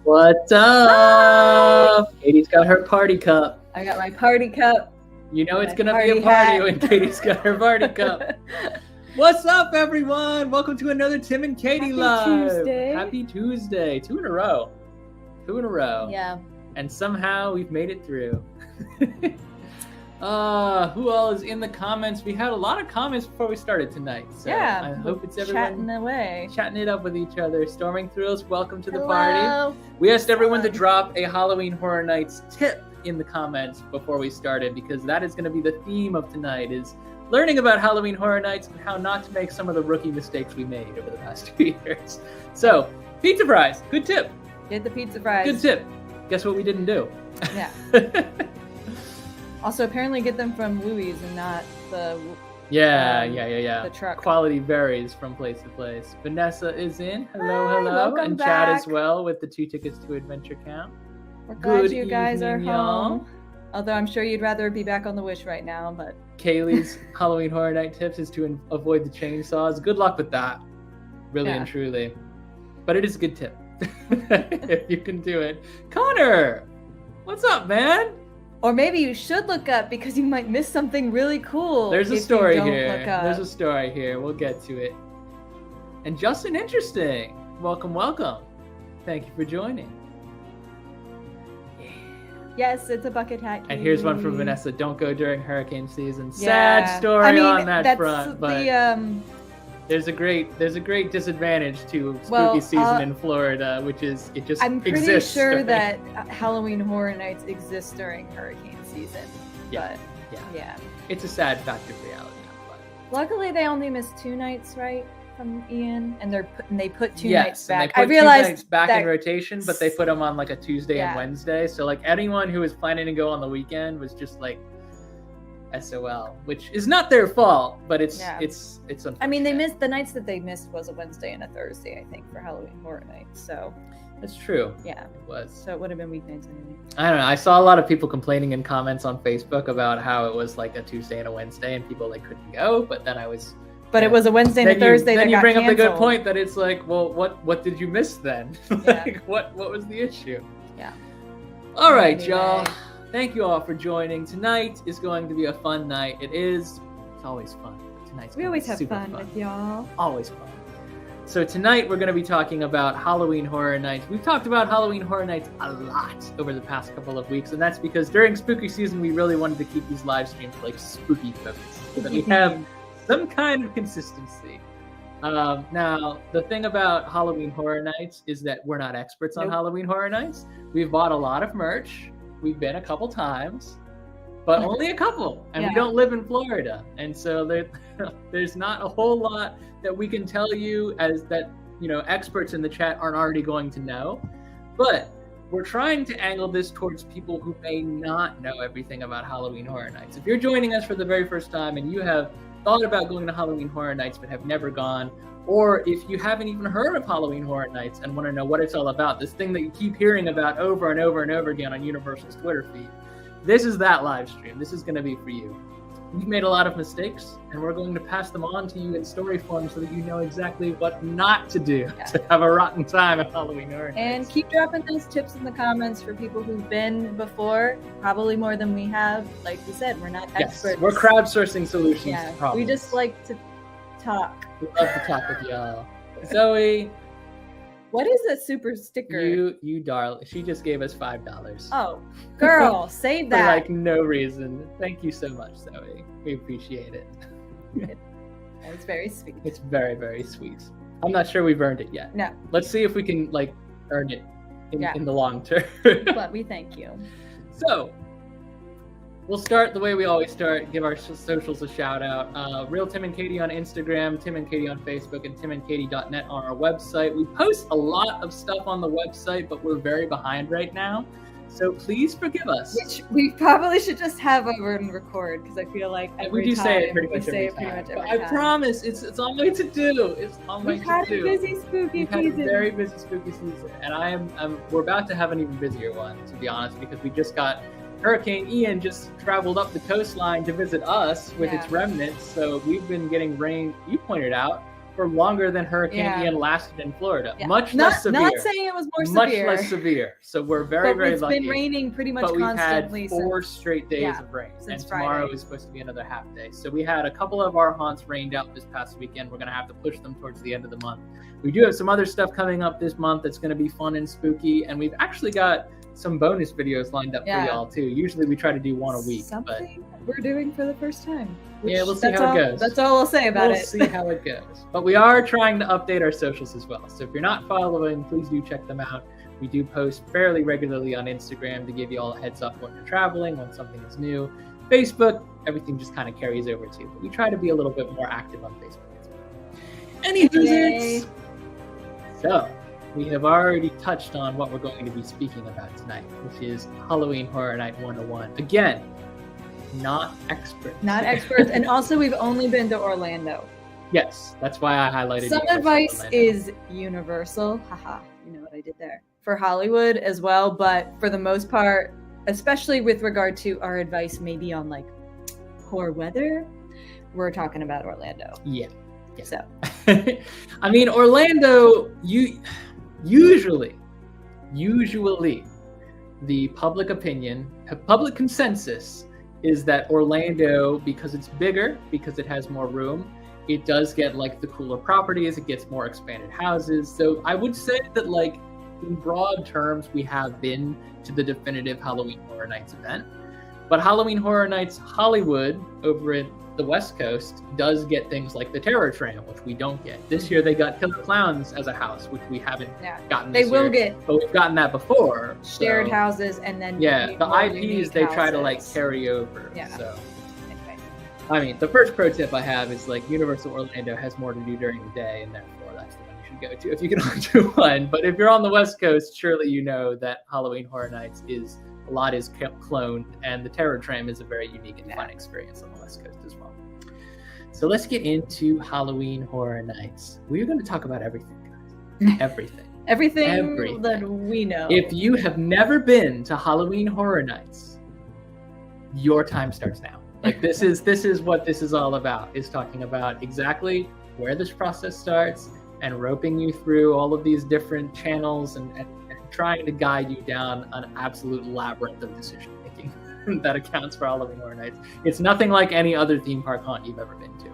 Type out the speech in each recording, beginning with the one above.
What's up? Katie's got her party cup. I got my party cup. You know it's gonna be a party when Katie's got her party cup. What's up, everyone? Welcome to another Tim and Katie Live. Tuesday. Happy Tuesday. Two in a row. Yeah. And somehow we've made it through. Who all is in the comments? We had a lot of comments before we started tonight. So yeah. I hope it's everyone chatting it up with each other. Storming Thrills, welcome to the party. We asked everyone to drop a Halloween Horror Nights tip in the comments before we started, because that is going to be the theme of tonight, is learning about Halloween Horror Nights and how not to make some of the rookie mistakes we made over the past 2 years. So, pizza fries, good tip. Get the pizza fries. Good tip. Guess what we didn't do? Yeah. Also, apparently get them from Louie's and not the the truck. Quality varies from place to place. Vanessa is in. Hello. Welcome and back. Chad as well with the 2 tickets to Adventure Camp. We're glad Good you guys are evening, y'all. home. Although I'm sure you'd rather be back on the Wish right now, but Kaylee's Halloween Horror Night tips is to avoid the chainsaws. Good luck with that. Really and truly. But it is a good tip. If you can do it. Connor! What's up, man? or maybe you should look up because you might miss something really cool. There's a story here. There's a story here. We'll get to it. And Justin, interesting. Welcome. Thank you for joining. Yes, it's a bucket hat. And here's one from Vanessa. Don't go during hurricane season. Sad story on that front, but there's a great disadvantage to spooky season in Florida, which is it just I'm pretty exists. sure that Halloween Horror Nights exist during hurricane season. Yeah. But yeah. It's a sad fact of reality. But luckily, they only missed 2 nights, right? From Ian, and they put 2 nights back. I realized 2 nights back in rotation, but they put them on like a Tuesday and Wednesday. So like anyone who was planning to go on the weekend was just like SOL, which is not their fault, but it's unfortunate. I mean, they missed the nights that they missed was a Wednesday and a Thursday, I think, for Halloween Horror Nights. So that's true. Yeah, it was. So it would have been weeknights anyway. I don't know. I saw a lot of people complaining in comments on Facebook about how it was like a Tuesday and a Wednesday, and people like couldn't go. But then I was. But it was a Wednesday and a Thursday. Then you bring up the good point that it's like, well, what did you miss then? Like, what was the issue? Yeah. All right, y'all. Thank you all for joining. Tonight is going to be a fun night. It is. It's always fun. We always have fun with y'all. Always fun. So tonight we're going to be talking about Halloween Horror Nights. We've talked about Halloween Horror Nights a lot over the past couple of weeks, and that's because during spooky season we really wanted to keep these live streams like spooky focused, so that we have some kind of consistency. Now, the thing about Halloween Horror Nights is that we're not experts on Halloween Horror Nights. We've bought a lot of merch. We've been a couple times, but only a couple. And we don't live in Florida. And so there's not a whole lot that we can tell you as that, experts in the chat aren't already going to know. But we're trying to angle this towards people who may not know everything about Halloween Horror Nights. If you're joining us for the very first time and you have thought about going to Halloween Horror Nights but have never gone, or if you haven't even heard of Halloween Horror Nights and want to know what it's all about, this thing that you keep hearing about over and over and over again on Universal's Twitter feed, this is that live stream. This is going to be for you. we've made a lot of mistakes, and we're going to pass them on to you in story form so that you know exactly what not to do to have a rotten time at Halloween Horror Nights. And keep dropping those tips in the comments for people who've been before, probably more than we have. Like we said, we're not experts. We're crowdsourcing solutions to problems. We just like to talk. We love to talk with y'all. Zoe. What is a super sticker? You darling. She just gave us $5. Oh, girl, save that. For like no reason. Thank you so much, Zoe. We appreciate it. It's very sweet. It's very, very sweet. I'm not sure we've earned it yet. No. Let's see if we can like earn it in the long term. But we thank you. So we'll start the way we always start. Give our socials a shout out. Real Tim and Katie on Instagram, Tim and Katie on Facebook, and timandkt.net on our website. We post a lot of stuff on the website, but we're very behind right now. So please forgive us. Which we probably should just have over and record, because I feel like we do say it pretty much every time. But I promise, it's on my to do. It's on my to do. We've had a busy spooky season. We've had a very busy spooky season, and we're about to have an even busier one, to be honest, because we just got Hurricane Ian just traveled up the coastline to visit us with its remnants. So we've been getting rain. You pointed out. For longer than Hurricane Ian lasted in Florida. Much less severe. Not saying it was more severe. Much less severe. So we're very, very lucky. It's been raining pretty much constantly. But we've had 4 straight days of rain. And tomorrow is supposed to be another half day. So we had a couple of our haunts rained out this past weekend. We're going to have to push them towards the end of the month. We do have some other stuff coming up this month that's going to be fun and spooky. And we've actually got some bonus videos lined up for y'all too. Usually we try to do one a week. Something we're doing for the first time. We'll see how it goes. That's all I'll say about it. We'll see how it goes. But we are trying to update our socials as well. So if you're not following, please do check them out. We do post fairly regularly on Instagram to give you all a heads up when you're traveling, when something is new. Facebook, everything just kind of carries over too. But we try to be a little bit more active on Facebook as well. Any visits? So we have already touched on what we're going to be speaking about tonight, which is Halloween Horror Night 101. Again, not experts. Not experts. And also, we've only been to Orlando. Yes, that's why I highlighted some advice is universal. Haha, you know what I did there. For Hollywood as well, but for the most part, especially with regard to our advice maybe on like poor weather, we're talking about Orlando. Yeah. So I mean, Orlando, usually the public consensus is that Orlando, because it's bigger, because it has more room, it does get like the cooler properties, it gets more expanded houses. So I would say that like in broad terms, we have been to the definitive Halloween Horror Nights event. But Halloween Horror Nights Hollywood over at the West Coast does get things like the Terror Tram, which we don't get. This year they got Killer Clowns as a house, which we haven't gotten this year. They will get. But we've gotten that before. Shared houses and then the IPs they try to like carry over. Yeah. So I mean, the first pro tip I have is like Universal Orlando has more to do during the day, and therefore that's the one you should go to if you can only do one. But if you're on the West Coast, surely you know that Halloween Horror Nights is cloned, and the Terror Tram is a very unique and fun experience on the West Coast as well. So let's get into Halloween Horror Nights. We're going to talk about everything, guys. Everything that we know. If you have never been to Halloween Horror Nights, your time starts now. Like this is what this is all about, is talking about exactly where this process starts and roping you through all of these different channels and trying to guide you down an absolute labyrinth of decision making that accounts for Halloween Horror Nights. It's nothing like any other theme park haunt you've ever been to.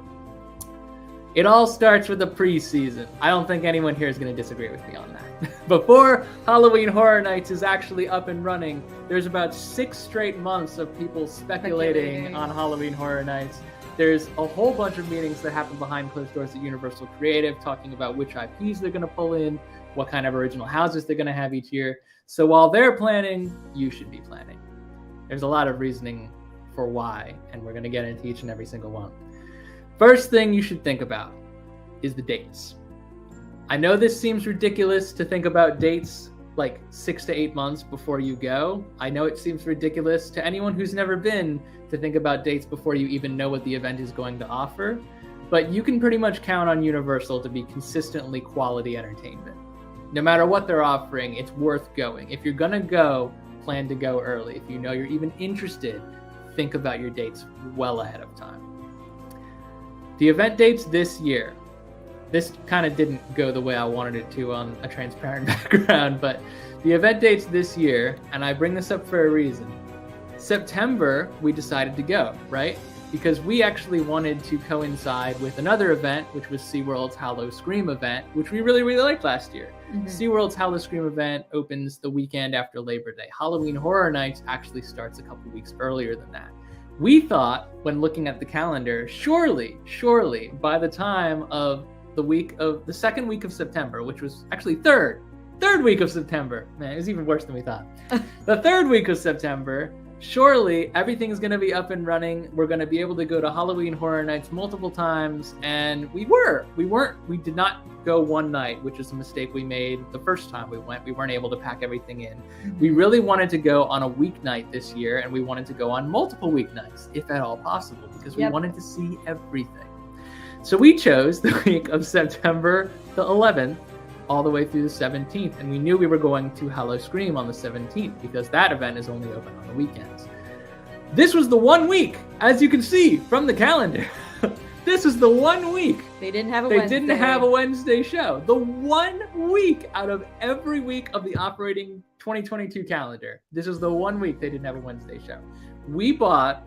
It all starts with the preseason. I don't think anyone here is going to disagree with me on that. Before Halloween Horror Nights is actually up and running, there's about 6 straight months of people speculating on Halloween Horror Nights. There's a whole bunch of meetings that happen behind closed doors at Universal Creative talking about which IPs they're going to pull in, what kind of original houses they're going to have each year. So while they're planning, you should be planning. There's a lot of reasoning for why, and we're going to get into each and every single one. First thing you should think about is the dates. I know this seems ridiculous to think about dates like 6 to 8 months before you go. I know it seems ridiculous to anyone who's never been to think about dates before you even know what the event is going to offer, but you can pretty much count on Universal to be consistently quality entertainment. No matter what they're offering, it's worth going. If you're gonna go, plan to go early. If you know you're even interested, think about your dates well ahead of time. The event dates this year. This kind of didn't go the way I wanted it to on a transparent background, but the event dates this year, and I bring this up for a reason. September, we decided to go, right? Because we actually wanted to coincide with another event, which was SeaWorld's Hallow Scream event, which we really, really liked last year. Mm-hmm. SeaWorld's Hallow Scream event opens the weekend after Labor Day. Halloween Horror Nights actually starts a couple weeks earlier than that. We thought, when looking at the calendar, surely, by the time of the second week of September, which was actually third week of September. Man, it was even worse than we thought. The third week of September, surely everything's going to be up and running. We're going to be able to go to Halloween Horror Nights multiple times. And we did not go one night, which is a mistake we made the first time we went. We weren't able to pack everything in. We really wanted to go on a weeknight this year, and we wanted to go on multiple weeknights, if at all possible, because we wanted to see everything. So we chose the week of September the 11th all the way through the 17th, and we knew we were going to Hallow Scream on the 17th because that event is only open on the weekends. This was the 1 week, as you can see from the calendar. This is the 1 week. They didn't have a Wednesday show. The 1 week out of every week of the operating 2022 calendar. This is the 1 week they didn't have a Wednesday show. We bought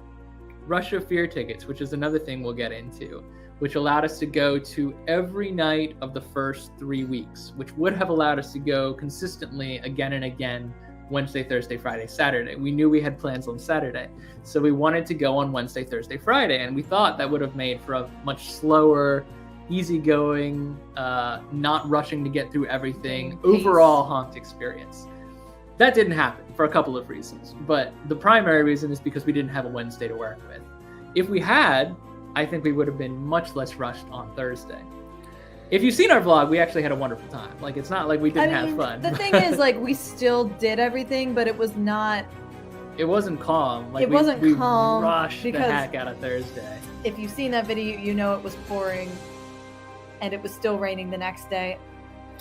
Rush of Fear tickets, which is another thing we'll get into, which allowed us to go to every night of the first 3 weeks, which would have allowed us to go consistently again and again, Wednesday, Thursday, Friday, Saturday. We knew we had plans on Saturday, so we wanted to go on Wednesday, Thursday, Friday, and we thought that would have made for a much slower, easygoing, not rushing to get through everything, overall haunt experience. That didn't happen for a couple of reasons, but the primary reason is because we didn't have a Wednesday to work with. If we had, I think we would have been much less rushed on Thursday. If you've seen our vlog, we actually had a wonderful time. Like, it's not like we didn't have fun. The thing is, like, we still did everything, but it wasn't calm. Like, it wasn't calm. We rushed the heck out of Thursday. If you've seen that video, you know it was pouring, and it was still raining the next day.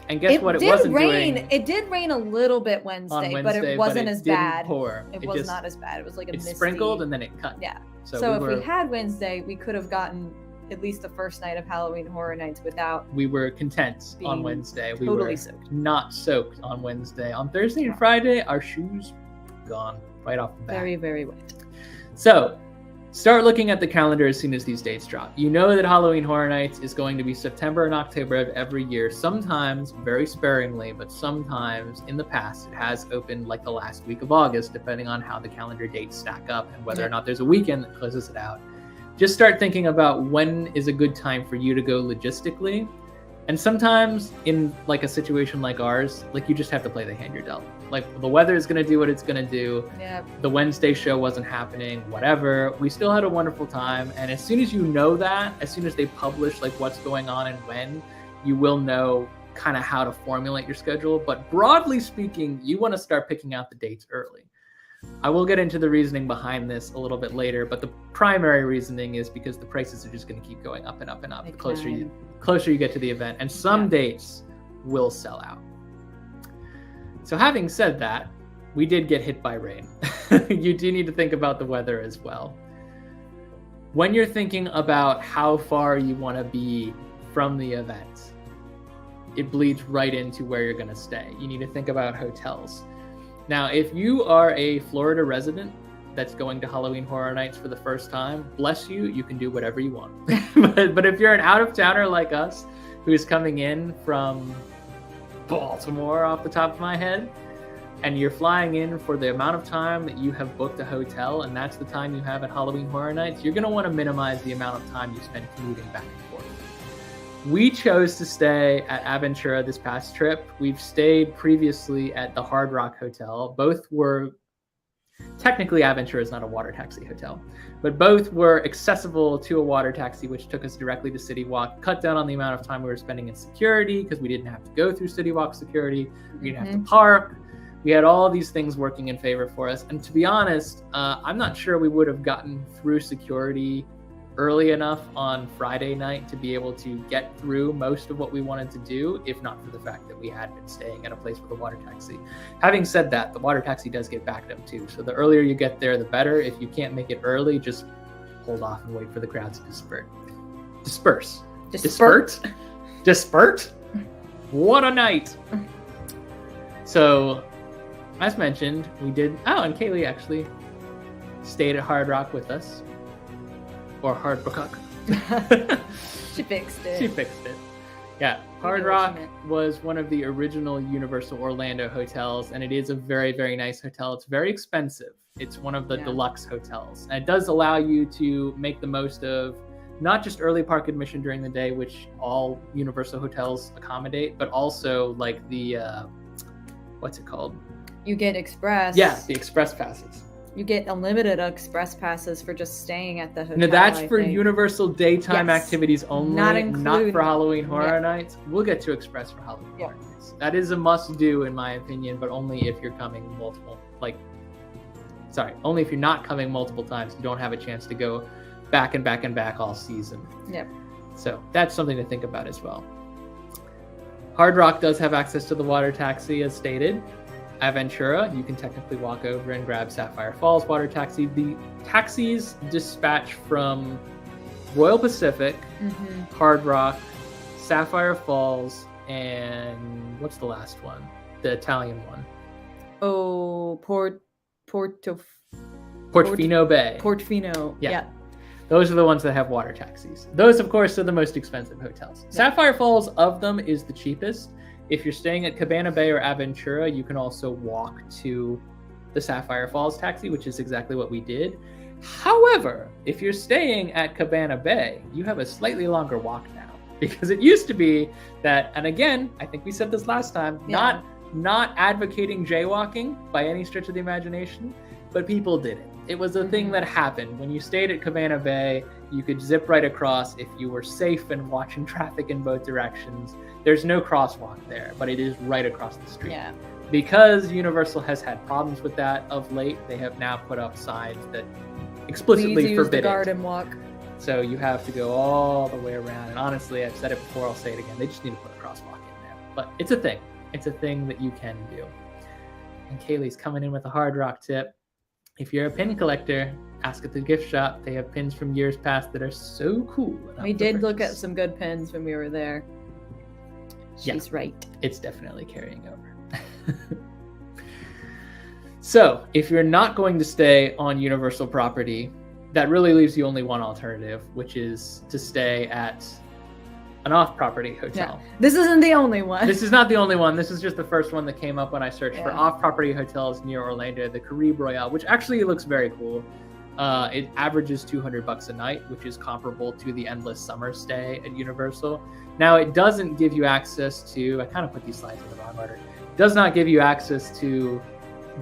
And guess what? It wasn't rain. It did rain a little bit Wednesday, but it wasn't as bad. Pour. It was not as bad. It was like a misty. It sprinkled and then it cut. Yeah. So if we had Wednesday, we could have gotten at least the first night of Halloween Horror Nights without. We were content on Wednesday. We totally were soaked. Not soaked on Wednesday. On Thursday and Friday, our shoes gone right off the bat. Very, very wet. So start looking at the calendar as soon as these dates drop. You know that Halloween Horror Nights is going to be September and October of every year. Sometimes, very sparingly, but sometimes in the past, it has opened like the last week of August, depending on how the calendar dates stack up and whether or not there's a weekend that closes it out. Just start thinking about when is a good time for you to go logistically. And sometimes in like a situation like ours, like you just have to play the hand you're dealt. Like the weather is going to do what it's going to do. Yep. The Wednesday show wasn't happening, whatever. We still had a wonderful time. And as soon as you know that, as soon as they publish like what's going on and when, you will know kind of how to formulate your schedule. But broadly speaking, you want to start picking out the dates early. I will get into the reasoning behind this a little bit later, but the primary reasoning is because the prices are just going to keep going up and up and up the closer you get to the event, and some dates will sell out. So having said that, we did get hit by rain. You do need to think about the weather as well. When you're thinking about how far you want to be from the event, it bleeds right into where you're going to stay. You need to think about hotels. Now, if you are a Florida resident that's going to Halloween Horror Nights for the first time, bless you, you can do whatever you want. but if you're an out-of-towner like us, who is coming in from Baltimore off the top of my head, and you're flying in for the amount of time that you have booked a hotel, and that's the time you have at Halloween Horror Nights, you're going to want to minimize the amount of time you spend commuting back and forth. We chose to stay at Aventura this past trip. We've stayed previously at the Hard Rock Hotel. Both were, technically Aventura is not a water taxi hotel, but both were accessible to a water taxi, which took us directly to City Walk, cut down on the amount of time we were spending in security because we didn't have to go through City Walk security. We didn't have to park. We had all these things working in favor for us. And to be honest, I'm not sure we would have gotten through security early enough on Friday night to be able to get through most of what we wanted to do, if not for the fact that we had been staying at a place with a water taxi. Having said that, the water taxi does get backed up too. So the earlier you get there, the better. If you can't make it early, just hold off and wait for the crowds to disperse. Disperse? What a night. So, as mentioned, we did... Oh, and Kaylee actually stayed at Hard Rock with us. Or Hard Rock. She fixed it. Yeah, Hard Rock was one of the original Universal Orlando hotels, and it is a very, very nice hotel. It's very expensive. It's one of the deluxe hotels. And it does allow you to make the most of not just early park admission during the day, which all Universal hotels accommodate, but also like the, what's it called? You get express. Yeah, the express passes. You get unlimited express passes for just staying at the hotel. Now that's for Universal daytime activities only, not for Halloween Horror Nights. We'll get to express for Halloween Horror Nights. That is a must-do in my opinion, but only if you're coming only if you're not coming multiple times. You don't have a chance to go back and back and back all season. Yep. So that's something to think about as well. Hard Rock does have access to the water taxi as stated. Aventura, you can technically walk over and grab Sapphire Falls water taxi. The taxis dispatch from Royal Pacific, Hard Rock, Sapphire Falls, and what's the last one? The Italian one. Oh, Portofino Bay. Portofino. Yeah. Those are the ones that have water taxis. Those, of course, are the most expensive hotels. Yeah. Sapphire Falls of them is the cheapest. If you're staying at Cabana Bay or Aventura, you can also walk to the Sapphire Falls taxi, which is exactly what we did. However, if you're staying at Cabana Bay, you have a slightly longer walk now, because it used to be that, and again, I think we said this last time, not advocating jaywalking by any stretch of the imagination, but people did it. It was a thing that happened. When you stayed at Cabana Bay, you could zip right across if you were safe and watching traffic in both directions. There's no crosswalk there, but it is right across the street. Yeah. Because Universal has had problems with that of late, they have now put up signs that explicitly forbid the garden walk. So you have to go all the way around. And honestly, I've said it before, I'll say it again. They just need to put a crosswalk in there. But it's a thing. It's a thing that you can do. And Kaylee's coming in with a Hard Rock tip. If you're a pin collector, ask at the gift shop. They have pins from years past that are so cool. We did look at some good pins when we were there. She's right. It's definitely carrying over. So, if you're not going to stay on Universal property, that really leaves you only one alternative, which is to stay at an off-property hotel. Yeah. This isn't the only one. This is not the only one. This is just the first one that came up when I searched for off-property hotels near Orlando, the Caribe Royale, which actually looks very cool. It averages $200 a night, which is comparable to the endless summer stay at Universal. Now, it doesn't give you access to, I kind of put these slides in the wrong order. It does not give you access to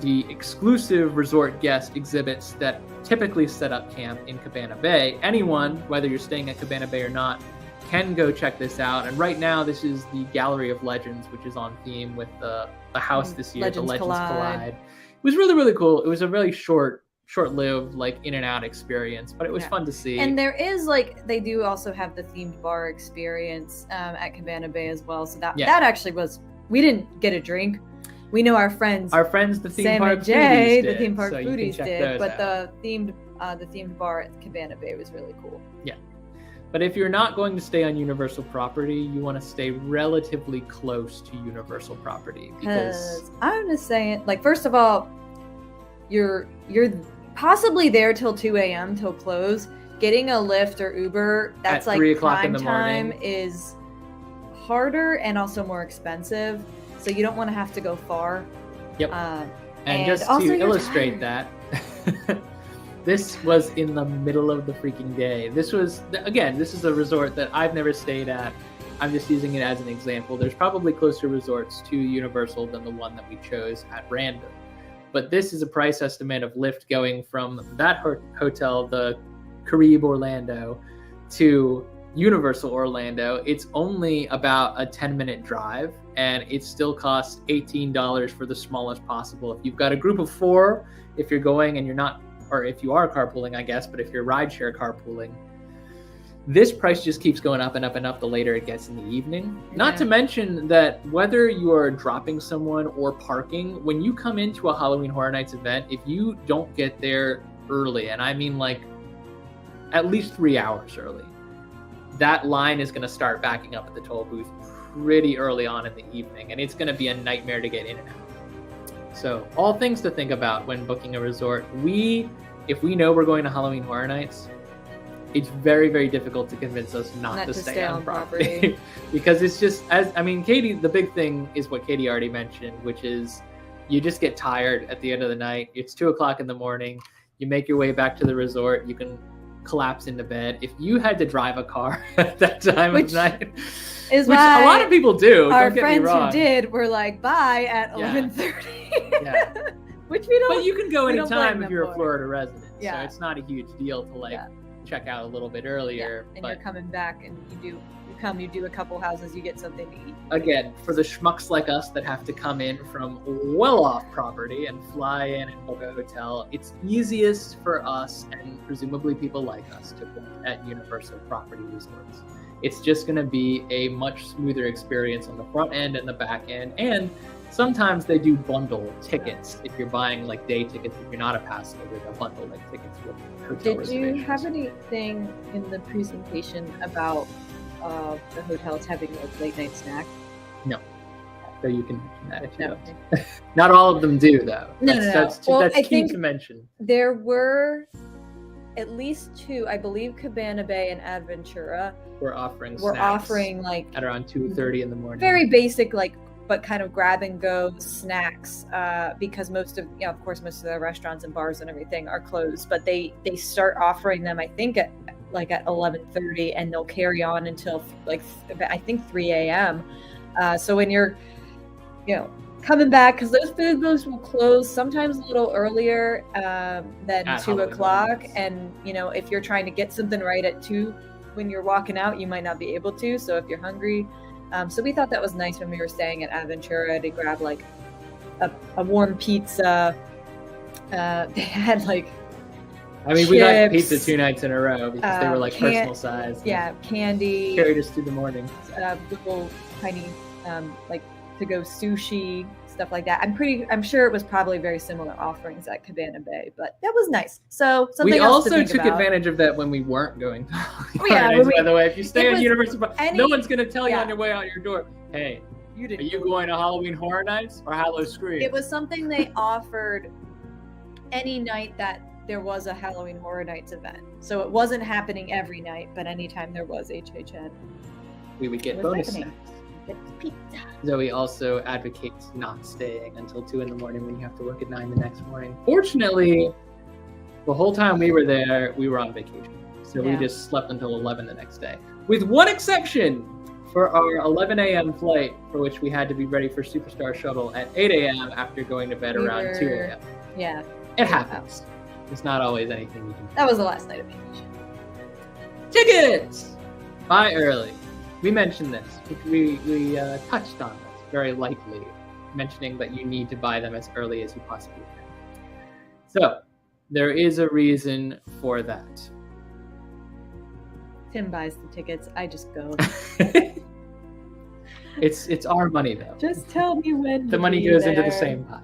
the exclusive resort guest exhibits that typically set up camp in Cabana Bay. Anyone, whether you're staying at Cabana Bay or not, can go check this out. And right now, this is the Gallery of Legends, which is on theme with the house this year, the Legends Collide. It was really, really cool. It was a really short-lived, like in and out experience, but it was fun to see. And there is they do also have the themed bar experience at Cabana Bay as well. So that actually was, we didn't get a drink. We know our friends, the theme Sam park and Jay, foodies did, the theme park so foodies did, but out. the themed bar at Cabana Bay was really cool. Yeah. But if you're not going to stay on Universal property, you want to stay relatively close to Universal property, because I'm just saying, first of all, you're possibly there till 2 a.m. till close. Getting a Lyft or Uber that's at 3 o'clock prime in the time morning is harder and also more expensive. So you don't want to have to go far. Yep. And just to illustrate that, this was in the middle of the freaking day. This is a resort that I've never stayed at. I'm just using it as an example. There's probably closer resorts to Universal than the one that we chose at random. But this is a price estimate of Lyft going from that hotel, the Caribe Orlando, to Universal Orlando. It's only about a 10-minute drive, and it still costs $18 for the smallest possible. If you've got a group of 4, if you're going and you're not, or if you are carpooling, I guess, but if you're rideshare carpooling, This price just keeps going up and up and up the later it gets in the evening. Yeah. Not to mention that whether you are dropping someone or parking, when you come into a Halloween Horror Nights event, if you don't get there early, and I mean like at least 3 hours early, that line is going to start backing up at the toll booth pretty early on in the evening, and it's going to be a nightmare to get in and out. So all things to think about when booking a resort. If we know we're going to Halloween Horror Nights, it's very, very difficult to convince us not to stay on property. Because it's just, Katie, the big thing is what Katie already mentioned, which is you just get tired at the end of the night. It's 2:00 in the morning. You make your way back to the resort. You can collapse into bed. If you had to drive a car at that time of night, which a lot of people do. Our don't get friends me wrong. who did were like, bye at 11:30. Yeah. Which we don't. But you can go we don't anytime blame if you're them a for. Florida resident. Yeah. So it's not a huge deal to check out a little bit earlier. And but you're coming back and you do a couple houses, you get something to eat. again, for the schmucks like us that have to come in from well off property and fly in and book a hotel, it's easiest for us and presumably people like us to book at Universal Property Resorts. It's just going to be a much smoother experience on the front end and the back end. And sometimes they do bundle tickets. If you're buying like day tickets, if you're not a pass holder, they'll bundle like tickets with hotel reservations. Did you have anything in the presentation about the hotels having like late night snacks? No. So you can mention that if you No. want. Not all of them do, though. No. That's I key think to mention. there were at least two, I believe Cabana Bay and Adventura We're offering were snacks offering like at around 2:30 in the morning. very basic, but kind of grab and go snacks, because most of the restaurants and bars and everything are closed, but they start offering them, I think at 11:30, and they'll carry on until I think 3 a.m. So when you're coming back, because those food booths will close sometimes a little earlier than At 2 Halloween o'clock, Horror Nights. and if you're trying to get something right at 2 when you're walking out, you might not be able to. So if you're hungry, so we thought that was nice when we were staying at Aventura to grab like a warm pizza. They had we got chips, pizza 2 nights in a row because they were personal size. Yeah, candy, Carried us through the morning. little tiny to-go sushi, stuff like that. I'm sure it was probably very similar offerings at Cabana Bay, but that was nice. So something We else to also think took about. advantage of that when we weren't going to Oh, yeah, Horror Nights, by the way. If you stay on Universal, no one's going to tell you on your way out your door, hey, You are didn't. you going to Halloween Horror Nights or Hallow Scream? It was something they offered any night that there was a Halloween Horror Nights event. So it wasn't happening every night, but anytime there was HHN, We would get it was bonus happening. snacks. It's pizza. Zoe also advocates not staying until 2 in the morning when you have to work at 9 the next morning. Fortunately, the whole time we were there, we were on vacation. So we Yeah. just slept until 11 the next day. With one exception for our 11 a.m. flight, for which we had to be ready for Superstar Shuttle at 8 a.m. after going to bed around 2 a.m. Yeah, It happens. It's not always anything you can do. that was the last night of vacation. Tickets! Buy early. We mentioned this. We touched on this very lightly, mentioning that you need to buy them as early as you possibly can. So, there is a reason for that. Tim buys the tickets. I just go. It's our money, though. Just tell me when. The to money be goes into the there. same pot.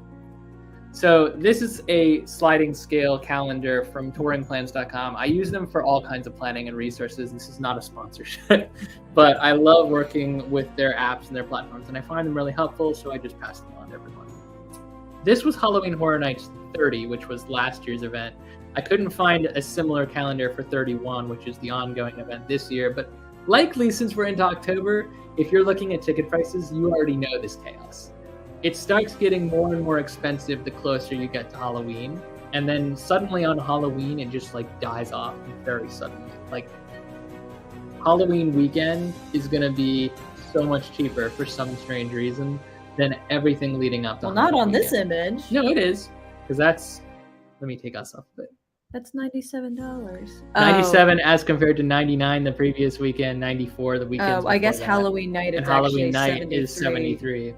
So this is a sliding scale calendar from touringplans.com. I use them for all kinds of planning and resources. This is not a sponsorship, but I love working with their apps and their platforms, and I find them really helpful, so I just pass them on to everyone. This was Halloween Horror Nights 30, which was last year's event. I couldn't find a similar calendar for 31, which is the ongoing event this year, but likely since we're into October, if you're looking at ticket prices, you already know this chaos. It starts getting more and more expensive the closer you get to Halloween, and then suddenly on Halloween it just dies off very suddenly. Halloween weekend is gonna be so much cheaper for some strange reason than everything leading up to Well, not Halloween on this weekend. image. No, it is, because that's. Let me take us off a bit. That's $97. 97 as compared to 99 the previous weekend, 94 the weekend. Oh, I guess Halloween night is and Halloween actually night is 73.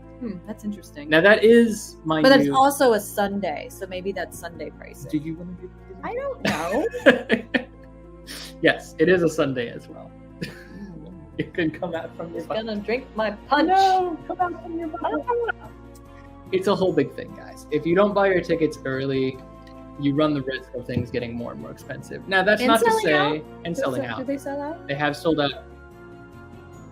That's interesting. Now that is, mind But that's you. also a Sunday, so maybe that's Sunday pricing. Do you want to do? I don't know. Yes, it is a Sunday as well. You can come out from your He's butt. gonna drink my punch. No, come out from your butt. It's a whole big thing, guys. If you don't buy your tickets early, you run the risk of things getting more and more expensive. Now, that's And not to selling say, out? and selling Did out. they sell out? They have sold out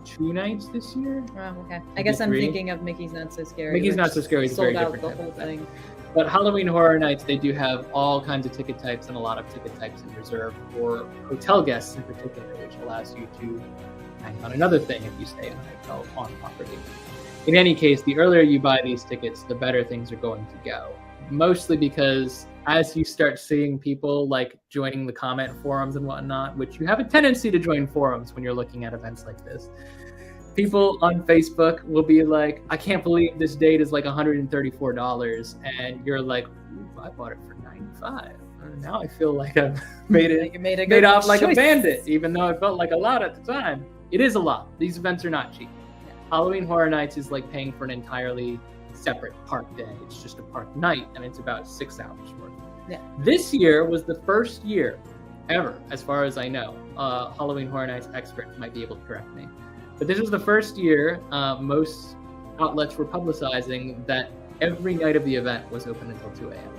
2 nights this year. Oh, okay. I guess I'm 3. thinking of Mickey's Not So Scary. Mickey's which Not So Scary is a very sold out different the type whole of event. thing. But Halloween Horror Nights, they do have all kinds of ticket types and a lot of ticket types in reserve for hotel guests in particular, which allows you to hang on another thing if you stay in a hotel on property. In any case, the earlier you buy these tickets, the better things are going to go. Mostly because as you start seeing people like joining the comment forums and whatnot, which you have a tendency to join forums when you're looking at events like this, people on Facebook will be like, I can't believe this date is like $134. And you're like, ooh, I bought it for $95. And now I feel like I've made off like a bandit, even though it felt like a lot at the time. It is a lot. These events are not cheap. Halloween Horror Nights is like paying for an entirely separate park day. It's just a park night, and it's about 6 hours worth. Yeah. This year was the first year ever, as far as I know. Halloween Horror Nights experts might be able to correct me. But this was the first year most outlets were publicizing that every night of the event was open until 2 a.m.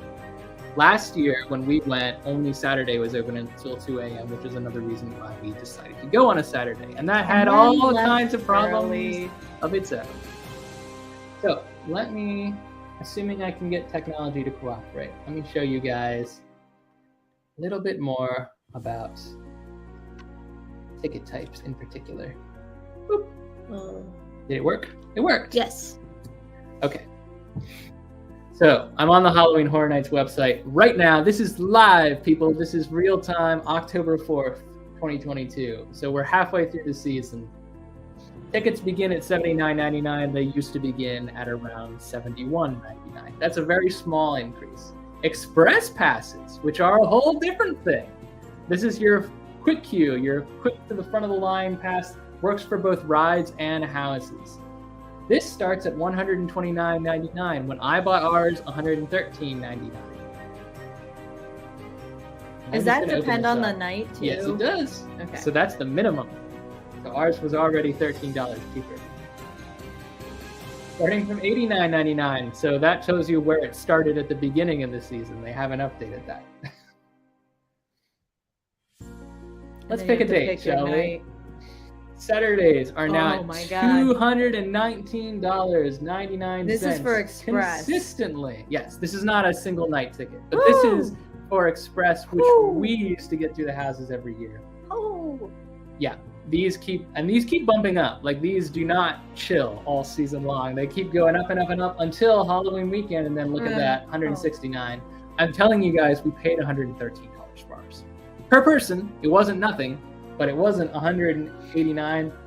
Last year, when we went, only Saturday was open until 2 a.m., which is another reason why we decided to go on a Saturday. And that had all kinds of problems of its own. So let me, assuming I can get technology to cooperate, let me show you guys a little bit more about ticket types in particular. Boop. Did it work? It worked. Yes. Okay. So I'm on the Halloween Horror Nights website right now. This is live, people. This is real time, October 4th, 2022. So we're halfway through the season. Tickets begin at $79.99. They used to begin at around $71.99. That's a very small increase. Express passes, which are a whole different thing. This is your quick queue, your quick to the front of the line pass, works for both rides and houses. This starts at $129.99. When I bought ours, $113.99. Does that depend on the night too? Yes, it does. Okay. So that's the minimum. So ours was already $13 cheaper. Starting from $89.99. So that shows you where it started at the beginning of the season. They haven't updated that. Let's pick a date, shall we? Saturdays are now $219.99. This is for Express. Consistently. Yes, this is not a single night ticket, but this is for Express, which we used to get through the houses every year. Oh. Yeah, these keep bumping up. Like, these do not chill all season long. They keep going up and up and up until Halloween weekend, and then look at that, $169. I'm telling you guys, we paid $113 for ours. Per person, it wasn't nothing. But it wasn't $189,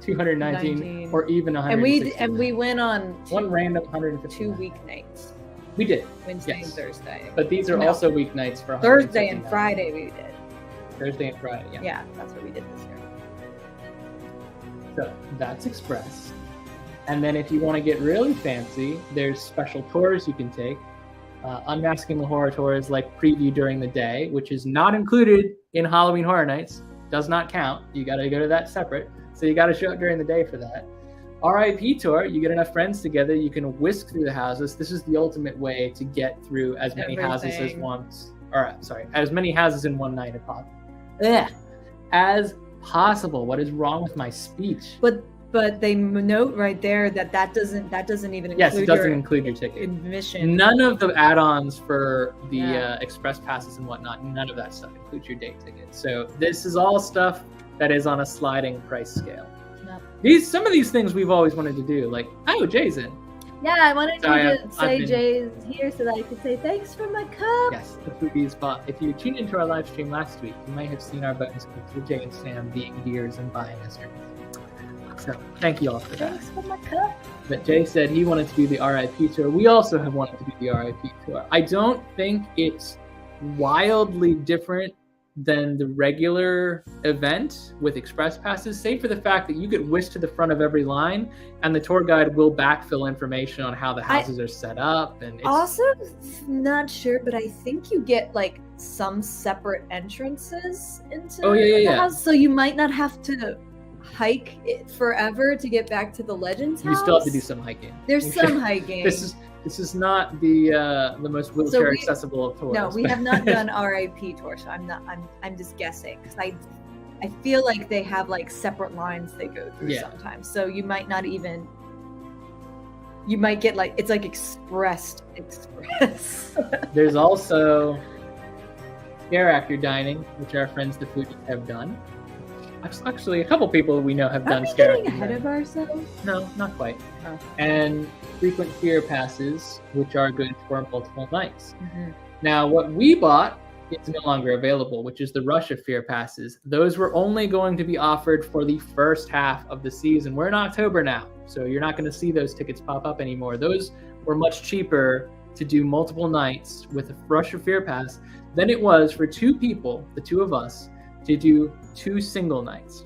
$219, or even $169. And we went on one random $150. 2 weeknights. We did. Wednesday and Thursday. But these are also weeknights for Thursday and Friday we did. Thursday and Friday, yeah. Yeah, that's what we did this year. So that's Express. And then if you want to get really fancy, there's special tours you can take. Unmasking the Horror Tour is like preview during the day, which is not included in Halloween Horror Nights. Does not count. You got to go to that separate. So you got to show up during the day for that. RIP tour, you get enough friends together, you can whisk through the houses. This is the ultimate way to get through as many houses as many houses in one night as possible. What is wrong with my speech? But they note right there that doesn't even include it doesn't include your ticket. Admission. None of the add-ons for the express passes and whatnot, none of that stuff includes your day ticket. So this is all stuff that is on a sliding price scale. Yep. Some of these things we've always wanted to do, like, oh, Jay's in. Yeah, I wanted to say Jay's here so that I could say thanks for my cup. Yes, the foodies bought. If you tuned into our live stream last week, you might have seen our buttons clicked with Jay and Sam being beers and buying us drinks. So thank you all for that. Thanks for my cup. But Jay said he wanted to do the RIP tour. We also have wanted to do the RIP tour. I don't think it's wildly different than the regular event with express passes, save for the fact that you get whisked to the front of every line, and the tour guide will backfill information on how the houses are set up. And it's also not sure, but I think you get like some separate entrances into the house, so you might not have to hike it forever to get back to the Legends house. You still have to do some hiking. There's some hiking. This is not the most wheelchair accessible of tours. No, we have not done RIP tour, so I'm just guessing because I feel like they have like separate lines they go through sometimes. So you might not even. You might get like it's like express. There's also scare actor dining, which our friends the foodies have done. Actually, a couple people we know have done scare actor dining. Ahead of ourselves? No, not quite. Oh. And frequent fear passes, which are good for multiple nights. Mm-hmm. Now, what we bought is no longer available, which is the Russia Fear passes. Those were only going to be offered for the first half of the season. We're in October now, so you're not going to see those tickets pop up anymore. Those were much cheaper to do multiple nights with a Russia Fear pass than it was for two people, the two of us, to do 2 single nights.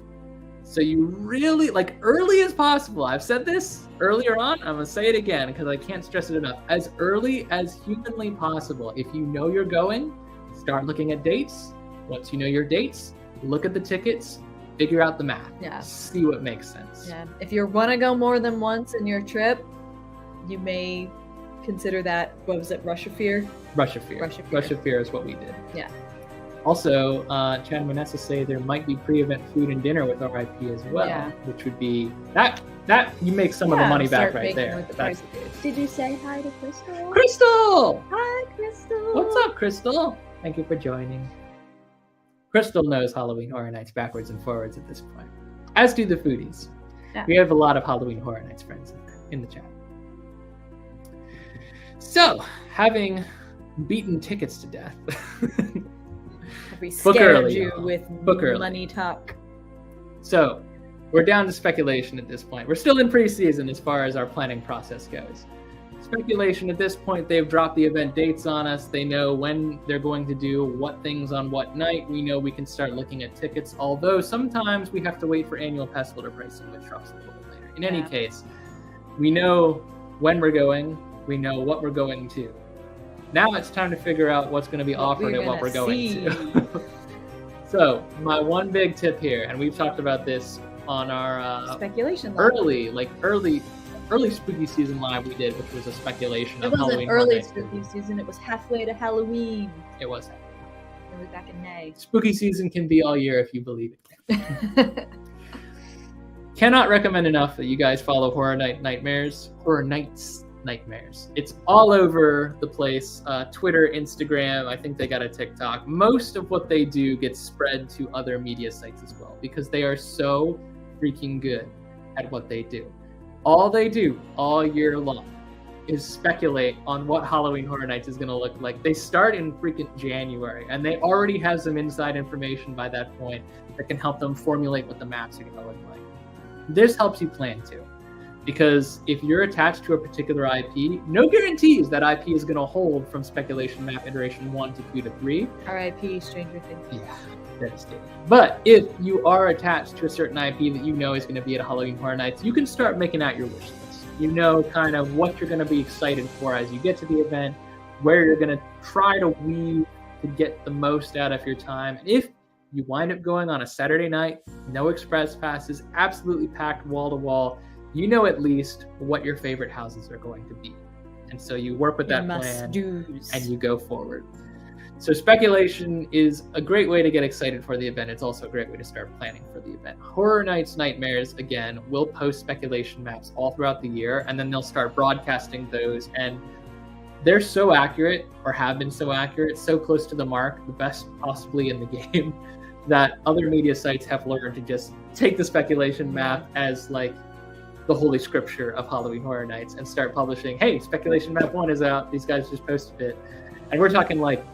So you really, like, early as possible. I've said this earlier on. I'm going to say it again because I can't stress it enough. As early as humanly possible. If you know you're going, start looking at dates. Once you know your dates, look at the tickets, figure out the math. Yeah. See what makes sense. Yeah. If you want to go more than once in your trip, you may consider that, what was it, Russia Fear? Russia Fear. Russia Fear is what we did. Yeah. Also, Chad and Vanessa say there might be pre-event food and dinner with RIP as well, which would be that you make some of the money back right there. Did you say hi to Crystal? Crystal! Hi, Crystal! What's up, Crystal? Thank you for joining. Crystal knows Halloween Horror Nights backwards and forwards at this point, as do the foodies. Yeah. We have a lot of Halloween Horror Nights friends in the chat. So, having beaten tickets to death, we scared you with money talk. So, we're down to speculation at this point. We're still in preseason as far as our planning process goes. Speculation at this point, they've dropped the event dates on us. They know when they're going to do what things on what night. We know we can start looking at tickets, although sometimes we have to wait for annual pass holder pricing, which drops a little bit later. In any case, we know when we're going. We know what we're going to. Now it's time to figure out what's going to be offered and what we're going to. So, my one big tip here, and we've talked about this on our speculation live. early spooky season live we did, which was a speculation of Halloween. It wasn't early spooky season, it was halfway to Halloween. It was. It was back in May. Spooky season can be all year if you believe it. Cannot recommend enough that you guys follow Horror Nights Nightmares. It's all over the place. Twitter, Instagram, I think they got a TikTok. Most of what they do gets spread to other media sites as well because they are so freaking good at what they do. All they do all year long is speculate on what Halloween Horror Nights is going to look like. They start in freaking January and they already have some inside information by that point that can help them formulate what the maps are going to look like. This helps you plan too. Because if you're attached to a particular IP, no guarantees that IP is going to hold from speculation map iteration 1 to 2 to 3. RIP Stranger Things. Yeah, devastating. But if you are attached to a certain IP that you know is going to be at a Halloween Horror Nights, you can start making out your wish list. You know kind of what you're going to be excited for as you get to the event, where you're going to try to weave to get the most out of your time. And if you wind up going on a Saturday night, no express passes, absolutely packed wall to wall, you know at least what your favorite houses are going to be. And so you work with that plan and you go forward. So speculation is a great way to get excited for the event. It's also a great way to start planning for the event. Horror Nights Nightmares, again, will post speculation maps all throughout the year, and then they'll start broadcasting those. And they're so accurate, or have been so accurate, so close to the mark, the best possibly in the game, that other media sites have learned to just take the speculation map as like the holy scripture of Halloween Horror Nights and start publishing, hey, speculation map 1 is out, these guys just posted it. And we're talking like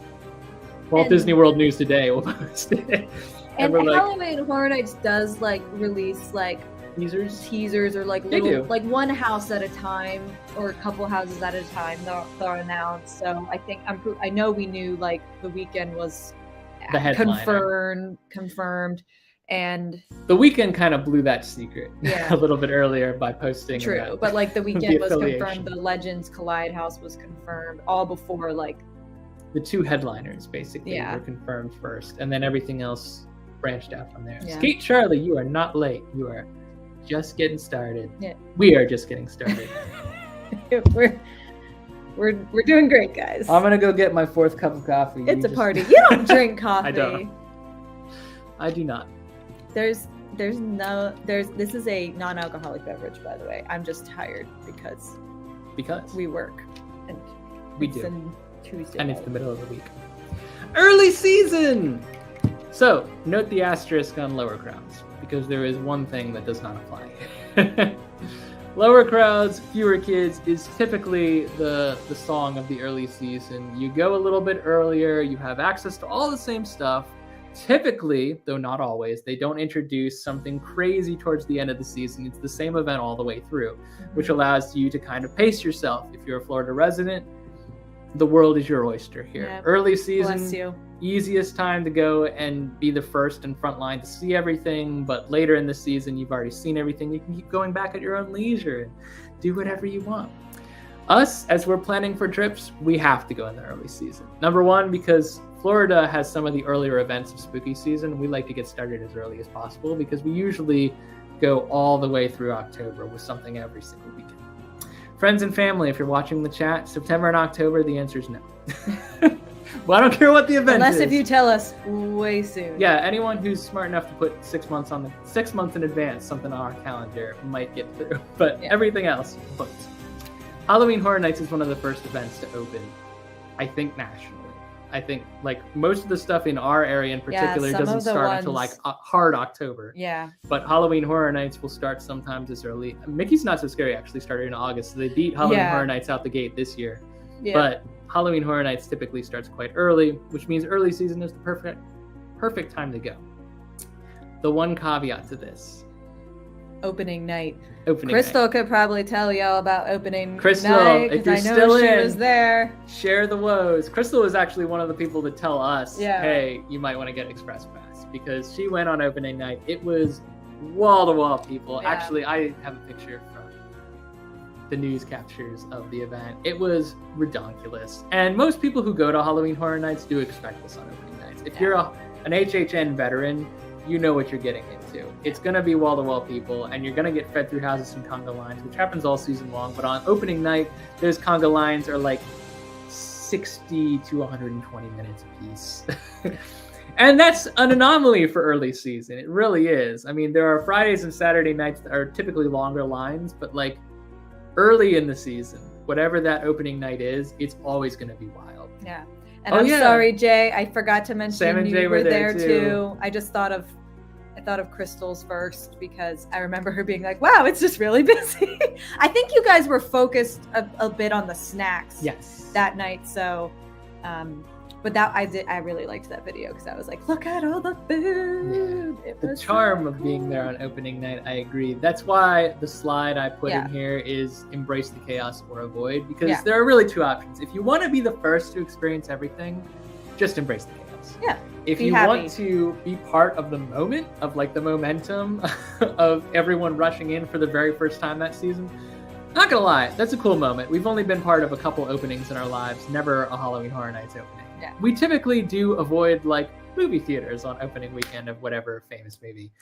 Walt Disney World News Today will post it. And Halloween Horror Nights does like release like teasers or like little, like one house at a time or a couple houses at a time they'll announce. So I think I know we knew like the weekend was confirmed. And the weekend kind of blew that secret a little bit earlier by posting. True, but like the weekend was confirmed. The Legends Collide house was confirmed all before like the 2 headliners basically were confirmed first, and then everything else branched out from there. Yeah. Skate Charlie, you are not late. You are just getting started. Yeah. We are just getting started. We're doing great, guys. I'm gonna go get my 4th cup of coffee. It's a party. You don't drink coffee. I don't. I do not. This is a non-alcoholic beverage, by the way. I'm just tired because we work and we it's do. a Tuesday And night. it's the middle of the week. Early season! So, note the asterisk on lower crowds, because there is one thing that does not apply. Lower crowds, fewer kids is typically the song of the early season. You go a little bit earlier, you have access to all the same stuff. Typically, though not always, they don't introduce something crazy towards the end of the season. It's the same event all the way through, which allows you to kind of pace yourself. If you're a Florida resident, the world is your oyster here. Yep. Early season, Bless you. easiest time to go and be the first and front line to see everything, but later in the season you've already seen everything. You can keep going back at your own leisure and do whatever you want. Us, as we're planning for trips, we have to go in the early season. Number one, because Florida has some of the earlier events of spooky season. We like to get started as early as possible because we usually go all the way through October with something every single weekend. Friends and family, if you're watching the chat, September and October, the answer is no. Well, I don't care what the event is. Unless if you tell us way soon. Yeah, anyone who's smart enough to put 6 months in advance, something on our calendar might get through. But everything else, booked. Halloween Horror Nights is one of the first events to open, I think, nationally. I think like most of the stuff in our area in particular doesn't start until like hard October. Yeah. But Halloween Horror Nights will start sometimes as early. Mickey's Not So Scary actually started in August, so they beat Halloween Horror Nights out the gate this year. Yeah. But Halloween Horror Nights typically starts quite early, which means early season is the perfect time to go. The one caveat to this. Opening night. Crystal night. Could probably tell y'all about opening Crystal, night. if you're I know still she in, was there. Share the woes. Crystal was actually one of the people to tell us, Yeah. hey, you might want to get Express Pass, because she went on opening night. It was wall-to-wall people. Yeah. Actually, I have a picture from the news captures of the event. It was redonkulous. And most people who go to Halloween Horror Nights do expect this on opening nights. If you're an HHN veteran, you know what you're getting into. It's going to be wall-to-wall people, and you're going to get fed through houses and conga lines, which happens all season long. But on opening night, those conga lines are like 60 to 120 minutes apiece. And that's an anomaly for early season. It really is. I mean, there are Fridays and Saturday nights that are typically longer lines, but like early in the season, whatever that opening night is, it's always going to be wild. Yeah. And I'm sorry, Jay. I forgot to mention Sam and you Jay were there too. too. I thought of Crystal's first because I remember her being like, "Wow, it's just really busy." I think you guys were focused a bit on the snacks. Yes. That night, so. But I really liked that video because I was like, "Look at all the food." Yeah. The charm of being there on opening night, I agree. That's why the slide I put in here is embrace the chaos or avoid, because there are really two options. If you want to be the first to experience everything, just embrace the chaos. Yeah. If you want to be part of the moment, of like the momentum of everyone rushing in for the very first time that season, not gonna lie, that's a cool moment. We've only been part of a couple openings in our lives, never a Halloween Horror Nights opening. Yeah. We typically do avoid like movie theaters on opening weekend of whatever famous movie.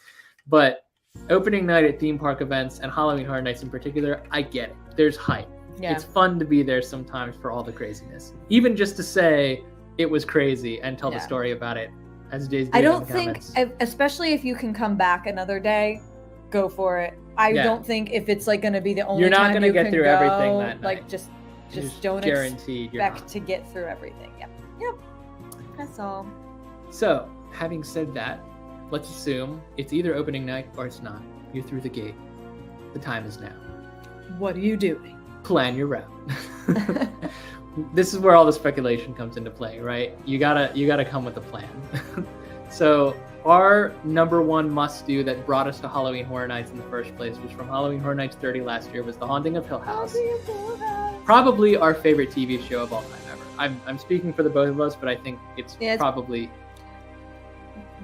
But opening night at theme park events and Halloween Horror Nights in particular, I get it. There's hype. Yeah. It's fun to be there sometimes for all the craziness. Even just to say it was crazy and tell the story about it, as Jay's doing. I don't think, especially if you can come back another day, go for it. I don't think if it's like going to be the only time you can go, get through everything that night. Like just don't expect to get through everything. Yep. That's all. So, having said that, let's assume it's either opening night or it's not. You're through the gate. The time is now. What are you doing? Plan your route. This is where all the speculation comes into play, right? You gotta come with a plan. So our number one must-do that brought us to Halloween Horror Nights in the first place was from Halloween Horror Nights 30 last year, was The Haunting of Hill House. Probably our favorite TV show of all time ever. I'm speaking for the both of us, but I think it's probably...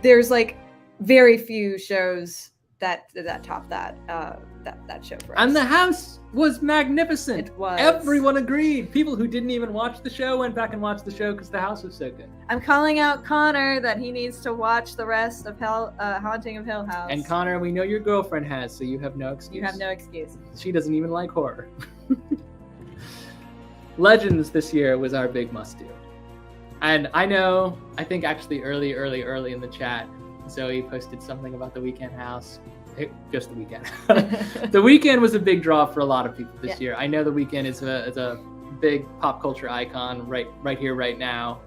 There's like very few shows that topped that show for us. And the house was magnificent. It was. Everyone agreed. People who didn't even watch the show went back and watched the show because the house was so good. I'm calling out Connor that he needs to watch the rest of Haunting of Hill House. And Connor, we know your girlfriend has, so you have no excuse. You have no excuse. She doesn't even like horror. Legends this year was our big must-do. And I think actually early in the chat, Zoe posted something about the Weekend house. Just the Weekend. The Weekend was a big draw for a lot of people this year. I know the Weekend is a big pop culture icon right here, right now.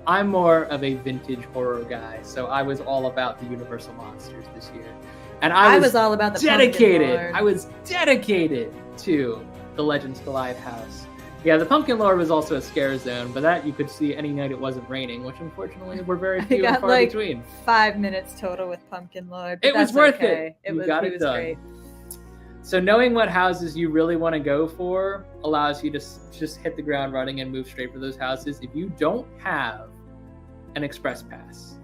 I'm more of a vintage horror guy, so I was all about the Universal monsters this year. And I was all about the dedicated. I was dedicated to the Legends Collide house. Yeah, the Pumpkin Lord was also a scare zone, but that you could see any night it wasn't raining, which unfortunately were very few and far between. 5 minutes total with Pumpkin Lord. It was worth it. You got it done. Great. So knowing what houses you really want to go for allows you to just hit the ground running and move straight for those houses. If you don't have an express pass,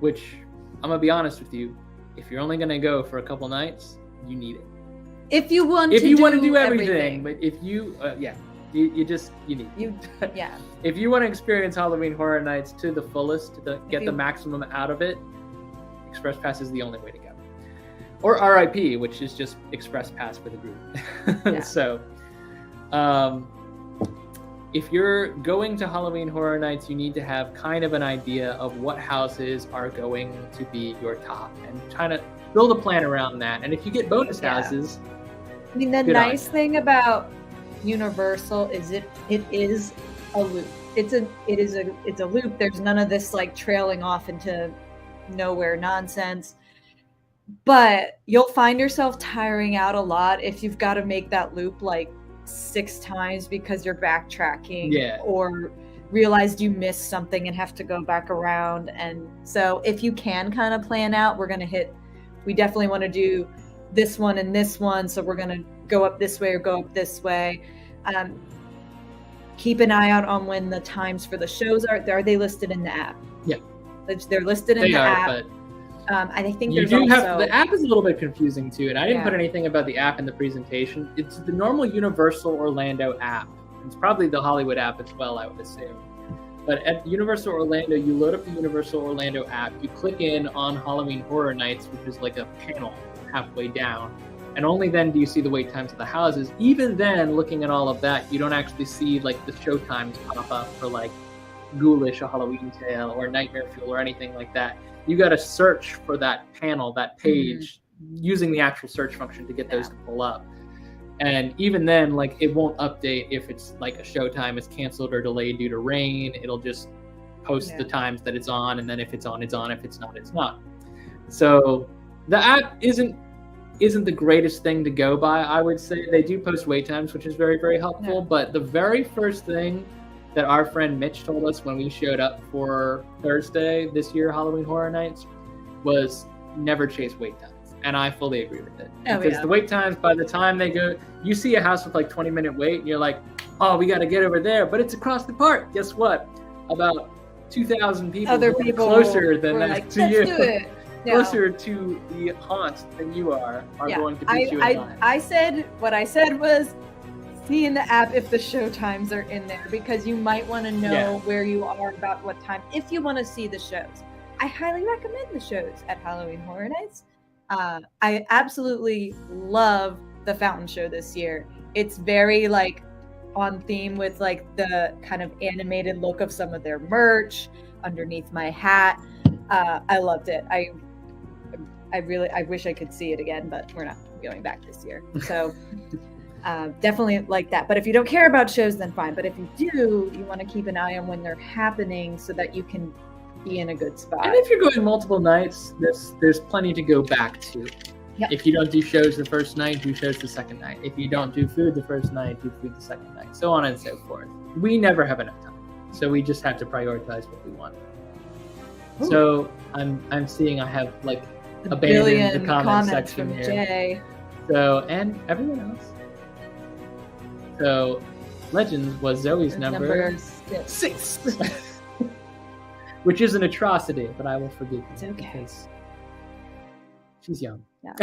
which I'm going to be honest with you, if you're only going to go for a couple nights, you need it. If you want to do everything. But if you, you need it. Yeah. If you want to experience Halloween Horror Nights to the fullest, to get the maximum out of it, Express Pass is the only way to go. Or RIP, which is just Express Pass for the group. Yeah. So, if you're going to Halloween Horror Nights, you need to have kind of an idea of what houses are going to be your top and try to build a plan around that. And if you get bonus houses, I mean, the nice thing about Universal is it is a loop. It's a loop. There's none of this like trailing off into nowhere nonsense. But you'll find yourself tiring out a lot if you've got to make that loop like 6 times because you're backtracking or realized you missed something and have to go back around. And so if you can kind of plan out, we definitely want to do this one and this one, so we're going to go up this way or go up this way. Keep an eye out on when the times for the shows are they listed in the app? Yeah, they're listed in the app. But I think the app is a little bit confusing too, and I didn't put anything about the app in the presentation. It's the normal Universal Orlando app. It's probably the Hollywood app as well, I would assume. But at Universal Orlando, you load up the Universal Orlando app, you click in on Halloween Horror Nights, which is like a panel halfway down, and only then do you see the wait times of the houses. Even then, looking at all of that, you don't actually see like the show times pop up for like Ghoulish, A Halloween Tale, or Nightmare Fuel, or anything like that. You got to search for that panel, that page, using the actual search function to get those to pull up. And even then, like, it won't update if it's like a showtime is canceled or delayed due to rain. It'll just post the times that it's on, and then if it's on, it's on. If it's not, it's not. So the app isn't the greatest thing to go by, I would say. They do post wait times, which is very, very helpful. Yeah. But the very first thing that our friend Mitch told us when we showed up for Thursday this year, Halloween Horror Nights, was never chase wait times. And I fully agree with it. Because the wait times, by the time they go, you see a house with like 20-minute wait, and you're like, oh, we got to get over there. But it's across the park. Guess what? About 2,000 people, other people closer than that like, to you. Do it. Closer to the haunt than you are going to beat you in line. I said, what I said was, see in the app if the show times are in there, because you might want to know where you are about what time, if you want to see the shows. I highly recommend the shows at Halloween Horror Nights. I absolutely love the fountain show this year. It's very like on theme with like the kind of animated look of some of their merch underneath my hat. I loved it. I wish I could see it again, but we're not going back this year. So definitely like that. But if you don't care about shows, then fine. But if you do, you want to keep an eye on when they're happening so that you can be in a good spot. And if you're going multiple nights, there's plenty to go back to. Yep. If you don't do shows the first night, do shows the second night. If you don't do food the first night, do food the second night. So on and so forth. We never have enough time. So we just have to prioritize what we want. Ooh. So I'm seeing I have like abandoned the comment section from here. Jay. So, and everyone else. So Legends was Zoe's number 6. Which is an atrocity, but I will forgive you. It's okay. Because she's young. Yeah.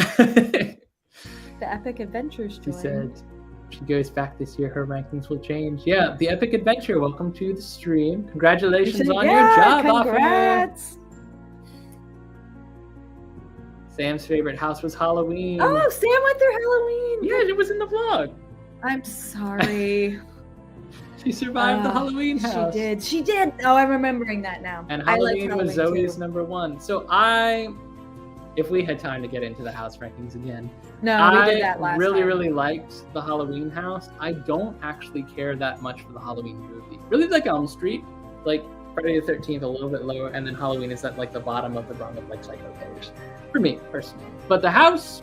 The Epic Adventures She joined. said she goes back this year, her rankings will change. Yeah, the Epic Adventure, welcome to the stream. Congratulations on your job congrats. offer. Sam's favorite house was Halloween. Oh, Sam went through Halloween. Yeah, it was in the vlog. I'm sorry. She survived the Halloween house. She did. Oh, I'm remembering that now. And Halloween was Zoe's #1. So if we had time to get into the house rankings again. No, we did that last time. Really liked the Halloween house. I don't actually care that much for the Halloween movie. Really like Elm Street, like Friday the 13th a little bit lower, and then Halloween is at like the bottom of the rung of like Psycho Killers. For me, personally. But the house...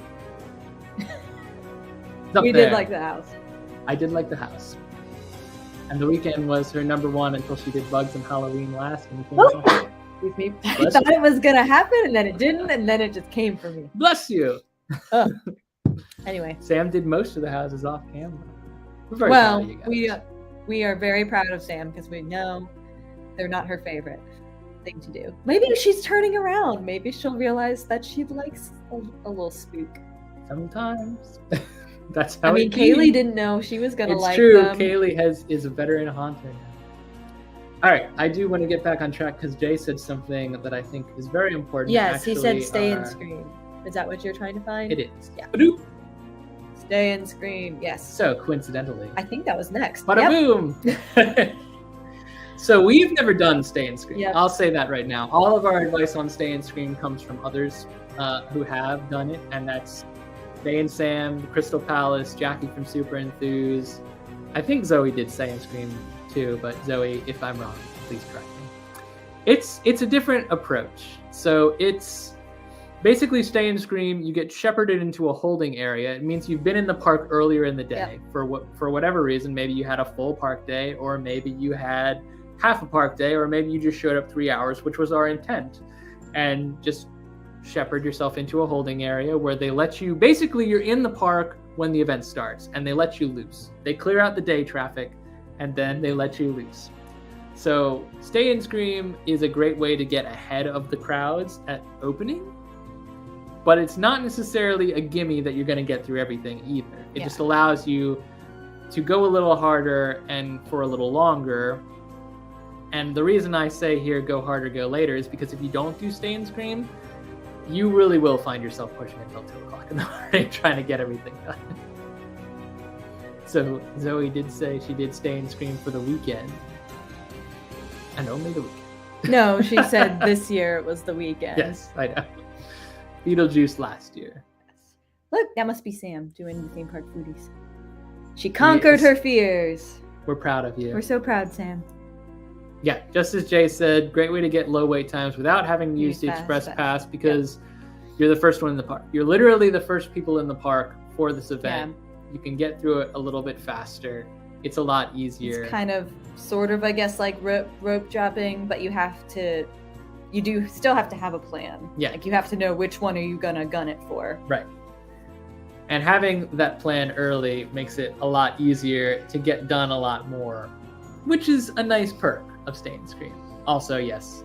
We did like the house. I did like the house. And The Weeknd was her #1 until she did Bugs and Halloween last. And With me. I thought it was going to happen, and then it didn't, and then it just came for me. Bless you. Anyway. Sam did most of the houses off camera. Well, we are very proud of Sam because we know they're not her favorite thing to do. Maybe she's turning around. Maybe she'll realize that she likes a little spook. Sometimes. That's how Kaylee didn't know she was gonna like them. It's true. Kaylee is a veteran haunter now. All right, I do want to get back on track because Jay said something that I think is very important. Yes, he said stay and scream. Is that what you're trying to find? It is. Yeah. Ba-doop. Stay and scream. Yes. So coincidentally, I think that was next. Bada boom. So we've never done stay and scream. Yep. I'll say that right now. All of our advice on stay and scream comes from others who have done it, and that's Day and Sam, the Crystal Palace, Jackie from Super Enthused. I think Zoe did Stay and Scream too, but Zoe, if I'm wrong, please correct me. It's a different approach. So it's basically Stay and Scream. You get shepherded into a holding area. It means you've been in the park earlier in the day for whatever reason. Maybe you had a full park day, or maybe you had half a park day, or maybe you just showed up 3 hours, which was our intent, and just shepherd yourself into a holding area where they let you, basically you're in the park when the event starts and they let you loose. They clear out the day traffic and then they let you loose. So Stay and Scream is a great way to get ahead of the crowds at opening, but it's not necessarily a gimme that you're going to get through everything either. It just allows you to go a little harder and for a little longer. And the reason I say here, go harder, go later, is because if you don't do Stay and Scream, you really will find yourself pushing until 2 o'clock in the morning trying to get everything done. So Zoe did say she did Stay and Scream for the weekend. And only the weekend. No, she said this year it was the weekend. Yes, I know. Beetlejuice last year. Yes. Look, that must be Sam doing the theme park foodies. She conquered her fears. We're proud of you. We're so proud, Sam. Yeah, just as Jay said, great way to get low wait times without having to use the Express Pass because you're the first one in the park. You're literally the first people in the park for this event. Yeah. You can get through it a little bit faster. It's a lot easier. It's kind of, sort of, I guess, like rope dropping, but you do still have to have a plan. Yeah. Like you have to know which one are you gonna gun it for. Right. And having that plan early makes it a lot easier to get done a lot more, which is a nice perk of Stay and Scream. Also, yes,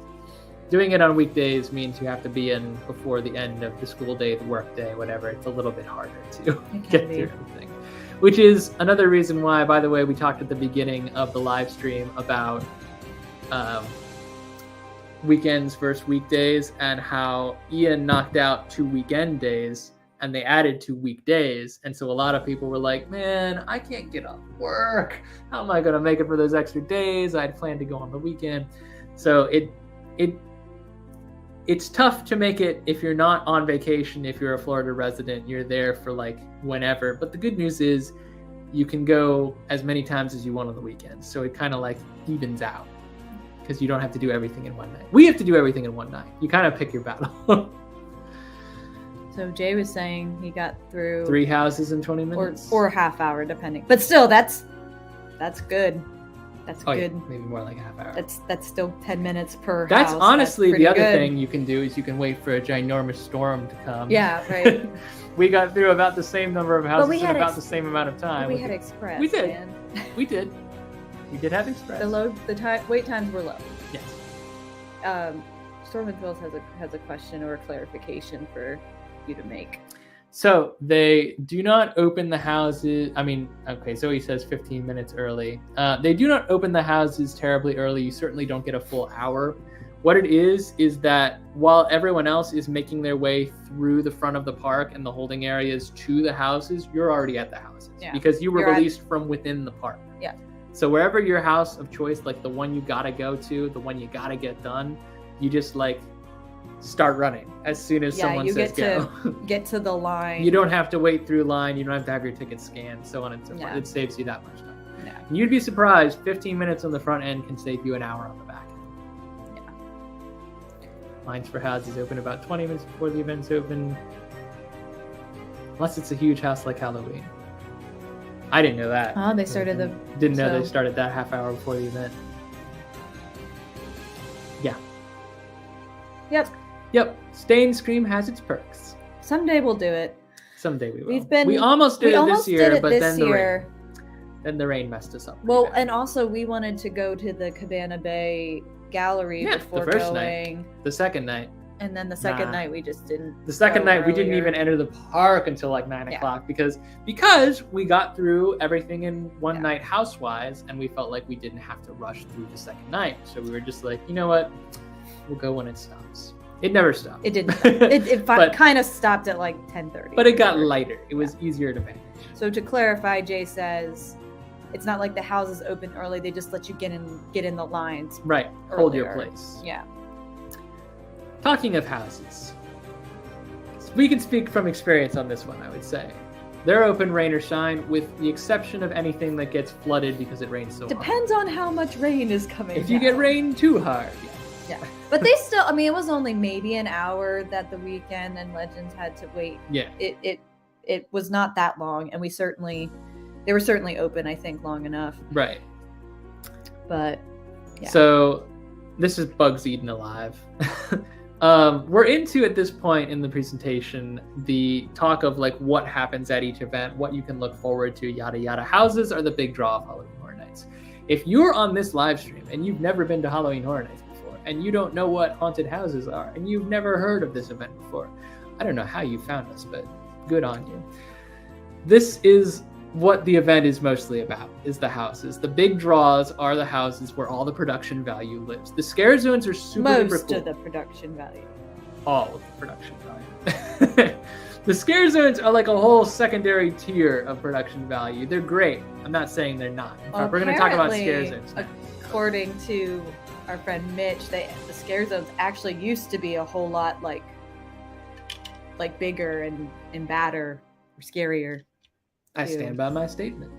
doing it on weekdays means you have to be in before the end of the school day, the work day, whatever. It's a little bit harder to get through everything. Which is another reason why, by the way, we talked at the beginning of the live stream about weekends versus weekdays and how Ian knocked out 2 weekend days and they added 2 weekdays. And so a lot of people were like, man, I can't get off work. How am I going to make it for those extra days? I'd planned to go on the weekend. So it's tough to make it if you're not on vacation. If you're a Florida resident, you're there for like whenever. But the good news is you can go as many times as you want on the weekends. So it kind of like evens out because you don't have to do everything in one night. We have to do everything in one night. You kind of pick your battle. So Jay was saying he got through 3 houses in 20 minutes, or a half hour, depending. But still, that's good. That's good. Yeah, maybe more like a half hour. That's still 10 minutes per That's house. Honestly the other thing you can do is you can wait for a ginormous storm to come. Yeah, right. We got through about the same number of houses in about the same amount of time. We had Express. We did. Man. We did. We did have Express. Wait times were low. Yes. Storm and Phils has a question or a clarification for you to make. So they do not open the houses. I mean, okay, Zoe says 15 minutes early. They do not open the houses terribly early. You certainly don't get a full hour. What it is that while everyone else is making their way through the front of the park and the holding areas to the houses, you're already at the houses because you were released from within the park. Yeah. So wherever your house of choice, like the one you gotta go to, the one you gotta get done, you just like start running as soon as someone says go. Get to the line. You don't have to wait through line. You don't have to have your ticket scanned, so on and so forth. It saves you that much time. Yeah. And you'd be surprised, 15 minutes on the front end can save you an hour on the back end. Yeah. Lines for houses open about 20 minutes before the events open. Unless it's a huge house like Halloween. I didn't know that. Oh, they started Didn't know they started that half hour before the event. Yeah. Yep. Stay and Scream has its perks. Someday we'll do it. Someday we will. We almost did it this year, but then the rain messed us up. Well, and also we wanted to go to the Cabana Bay Gallery before the first going. Night. The second night. And then the second night we just didn't. The second night we didn't even enter the park until like 9 o'clock because we got through everything in one night house-wise, and we felt like we didn't have to rush through the second night. So we were just like, you know what? We'll go when it stops. It never stopped. It didn't. It kind of stopped at like 10:30. But it got lighter. It was easier to manage. So to clarify, Jay says it's not like the houses open early. They just let you get in the lines. Right. Earlier. Hold your place. Yeah. Talking of houses, we can speak from experience on this one, I would say. They're open rain or shine, with the exception of anything that gets flooded because it rains so hard. Depends on how much rain is coming. If you get rain too hard, yeah. But they still, I mean, it was only maybe an hour that the Weekend and Legends had to wait. Yeah. It was not that long, and they were certainly open, I think, long enough. Right. But yeah. So this is Bugs Eaten Alive. We're into, at this point in the presentation, the talk of like what happens at each event, what you can look forward to, yada yada. Houses are the big draw of Halloween Horror Nights. If you're on this live stream and you've never been to Halloween Horror Nights before, and you don't know what haunted houses are, and you've never heard of this event before, I don't know how you found us, but good on you. This is what the event is mostly about, is the houses. The big draws are the houses where all the production value lives. The scare zones are super cool. Most of the production value. All of the production value. The scare zones are like a whole secondary tier of production value. They're great. I'm not saying they're not. In fact, we're going to talk about scare zones now. According to our friend Mitch, the scare zones actually used to be a whole lot like bigger and badder or scarier. I stand by my statement.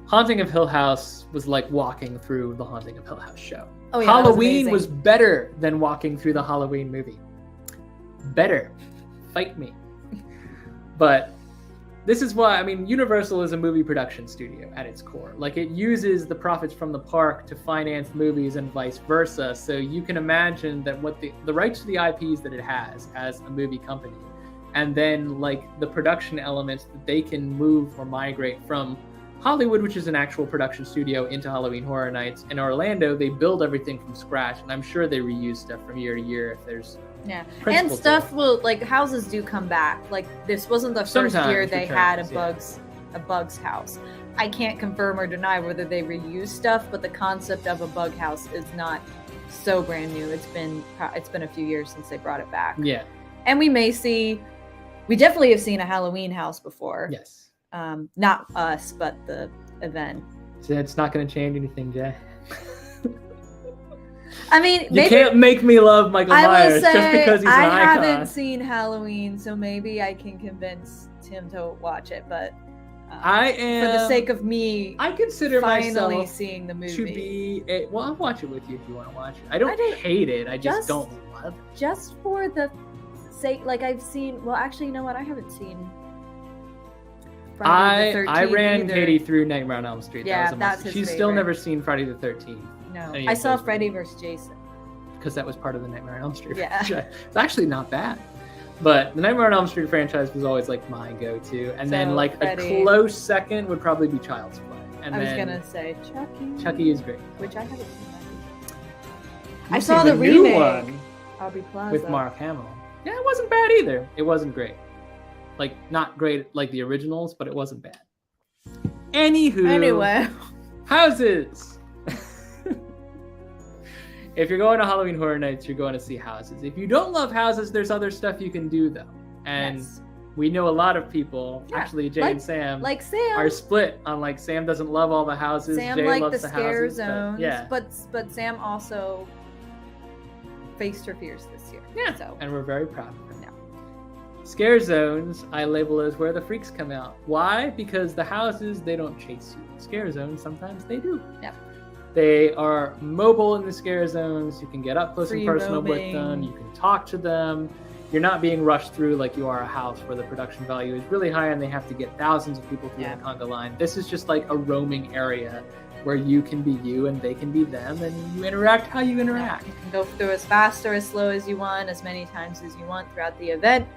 Haunting of Hill House was like walking through the Haunting of Hill House show. Oh, yeah, Halloween was better than walking through the Halloween movie. Better. Fight me. But this is why, I mean, Universal is a movie production studio at its core. Like, it uses the profits from the park to finance movies and vice versa. So you can imagine that what the rights to the IPs that it has as a movie company, and then like the production elements that they can move or migrate from Hollywood, which is an actual production studio, into Halloween Horror Nights. In Orlando, they build everything from scratch, and I'm sure they reuse stuff from year to year if there's and stuff will, like, houses do come back. Like, this wasn't the first year they had a Bugs house. I can't confirm or deny whether they reuse stuff, but the concept of a bug house is not so brand new. It's been a few years since they brought it back. Yeah. And we definitely have seen a Halloween house before. Yes. Not us, but the event. So it's not going to change anything, Jay. I mean, you can't make me love Michael Myers just because he's an icon. I haven't seen Halloween, so maybe I can convince Tim to watch it. But I am, for the sake of me, I consider finally myself seeing the movie to be. I'll watch it with you if you want to watch it. I don't hate it. I just don't love it. Just for the sake, like, I've seen. Well, actually, you know what? I haven't seen. Friday the 13th I ran either. Katie through Nightmare on Elm Street. Yeah, that's his She's favorite. Still never seen Friday the 13th. No, I saw Freddy vs. Jason. Because that was part of the Nightmare on Elm Street franchise. It's actually not bad. But the Nightmare on Elm Street franchise was always like my go-to. And then like Freddy, a close second would probably be Child's Play. And I was going to say Chucky. Chucky is great. Which I haven't seen. I saw the remake. One with Mark Hamill. Yeah, it wasn't bad either. It wasn't great. Like, not great like the originals, but it wasn't bad. Anywho, Anyway, houses. If you're going to Halloween Horror Nights, you're going to see houses. If you don't love houses, there's other stuff you can do, though. And we know a lot of people, actually Jay and Sam, are split on, like, Sam doesn't love all the houses. Sam Jay liked loves the scare houses, zones, but Sam also faced her fears this year. Yeah, so. And we're very proud of her. Scare zones, I label as where the freaks come out. Why? Because the houses, they don't chase you. Scare zones, sometimes they do. Yep. They are mobile in the scare zones. You can get up close and personal with them. You can talk to them. You're not being rushed through like you are a house where the production value is really high and they have to get thousands of people through the conga line. This is just like a roaming area where you can be you and they can be them, and you interact how you interact. You can go through as fast or as slow as you want, as many times as you want throughout the event.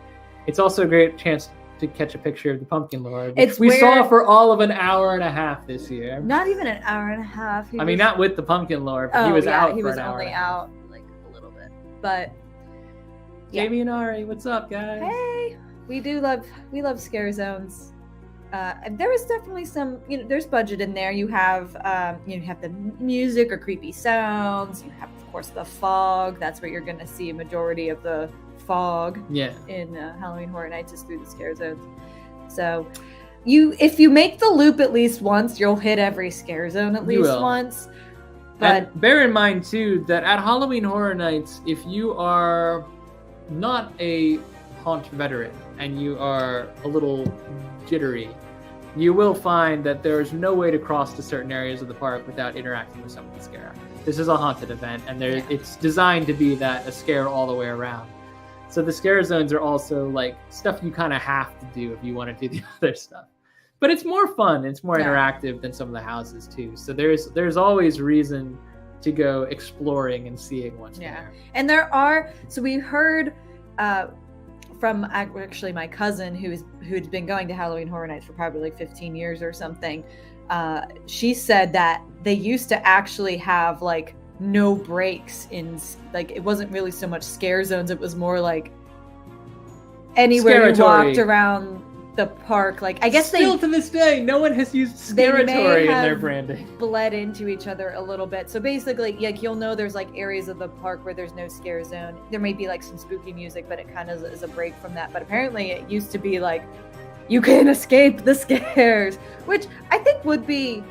It's also a great chance to catch a picture of the Pumpkin Lord, which we saw for all of an hour and a half this year. Not even an hour and a half. I mean, not with the Pumpkin Lord, but he was out for an hour. He was only out like a little bit. But Jamie and Ari, what's up, guys? Hey, we love scare zones. There is definitely some, there's budget in there. You have the music or creepy sounds. You have, of course, the fog. That's where you're going to see a majority of the fog in Halloween Horror Nights is through the scare zones. So if you make the loop at least once, you'll hit every scare zone at least once. But and bear in mind too that at Halloween Horror Nights, if you are not a haunt veteran and you are a little jittery, you will find that there's no way to cross to certain areas of the park without interacting with someone to scare. This is a haunted event, and it's designed to be a scare all the way around. So the scare zones are also like stuff you kind of have to do if you want to do the other stuff. But it's more fun. It's more interactive than some of the houses too. So there's always reason to go exploring and seeing what's there. And there are, so we heard from actually my cousin who'd been going to Halloween Horror Nights for probably like 15 years or something. She said that they used to actually have like no breaks in, like, it wasn't really so much scare zones, it was more like anywhere you walked around the park. Like, I guess still to this day, no one has used Scaratory in their branding. Bled into each other a little bit. So basically, like, you'll know there's like areas of the park where there's no scare zone. There may be like some spooky music, but it kind of is a break from that. But apparently it used to be like, you can escape the scares, which I think would be,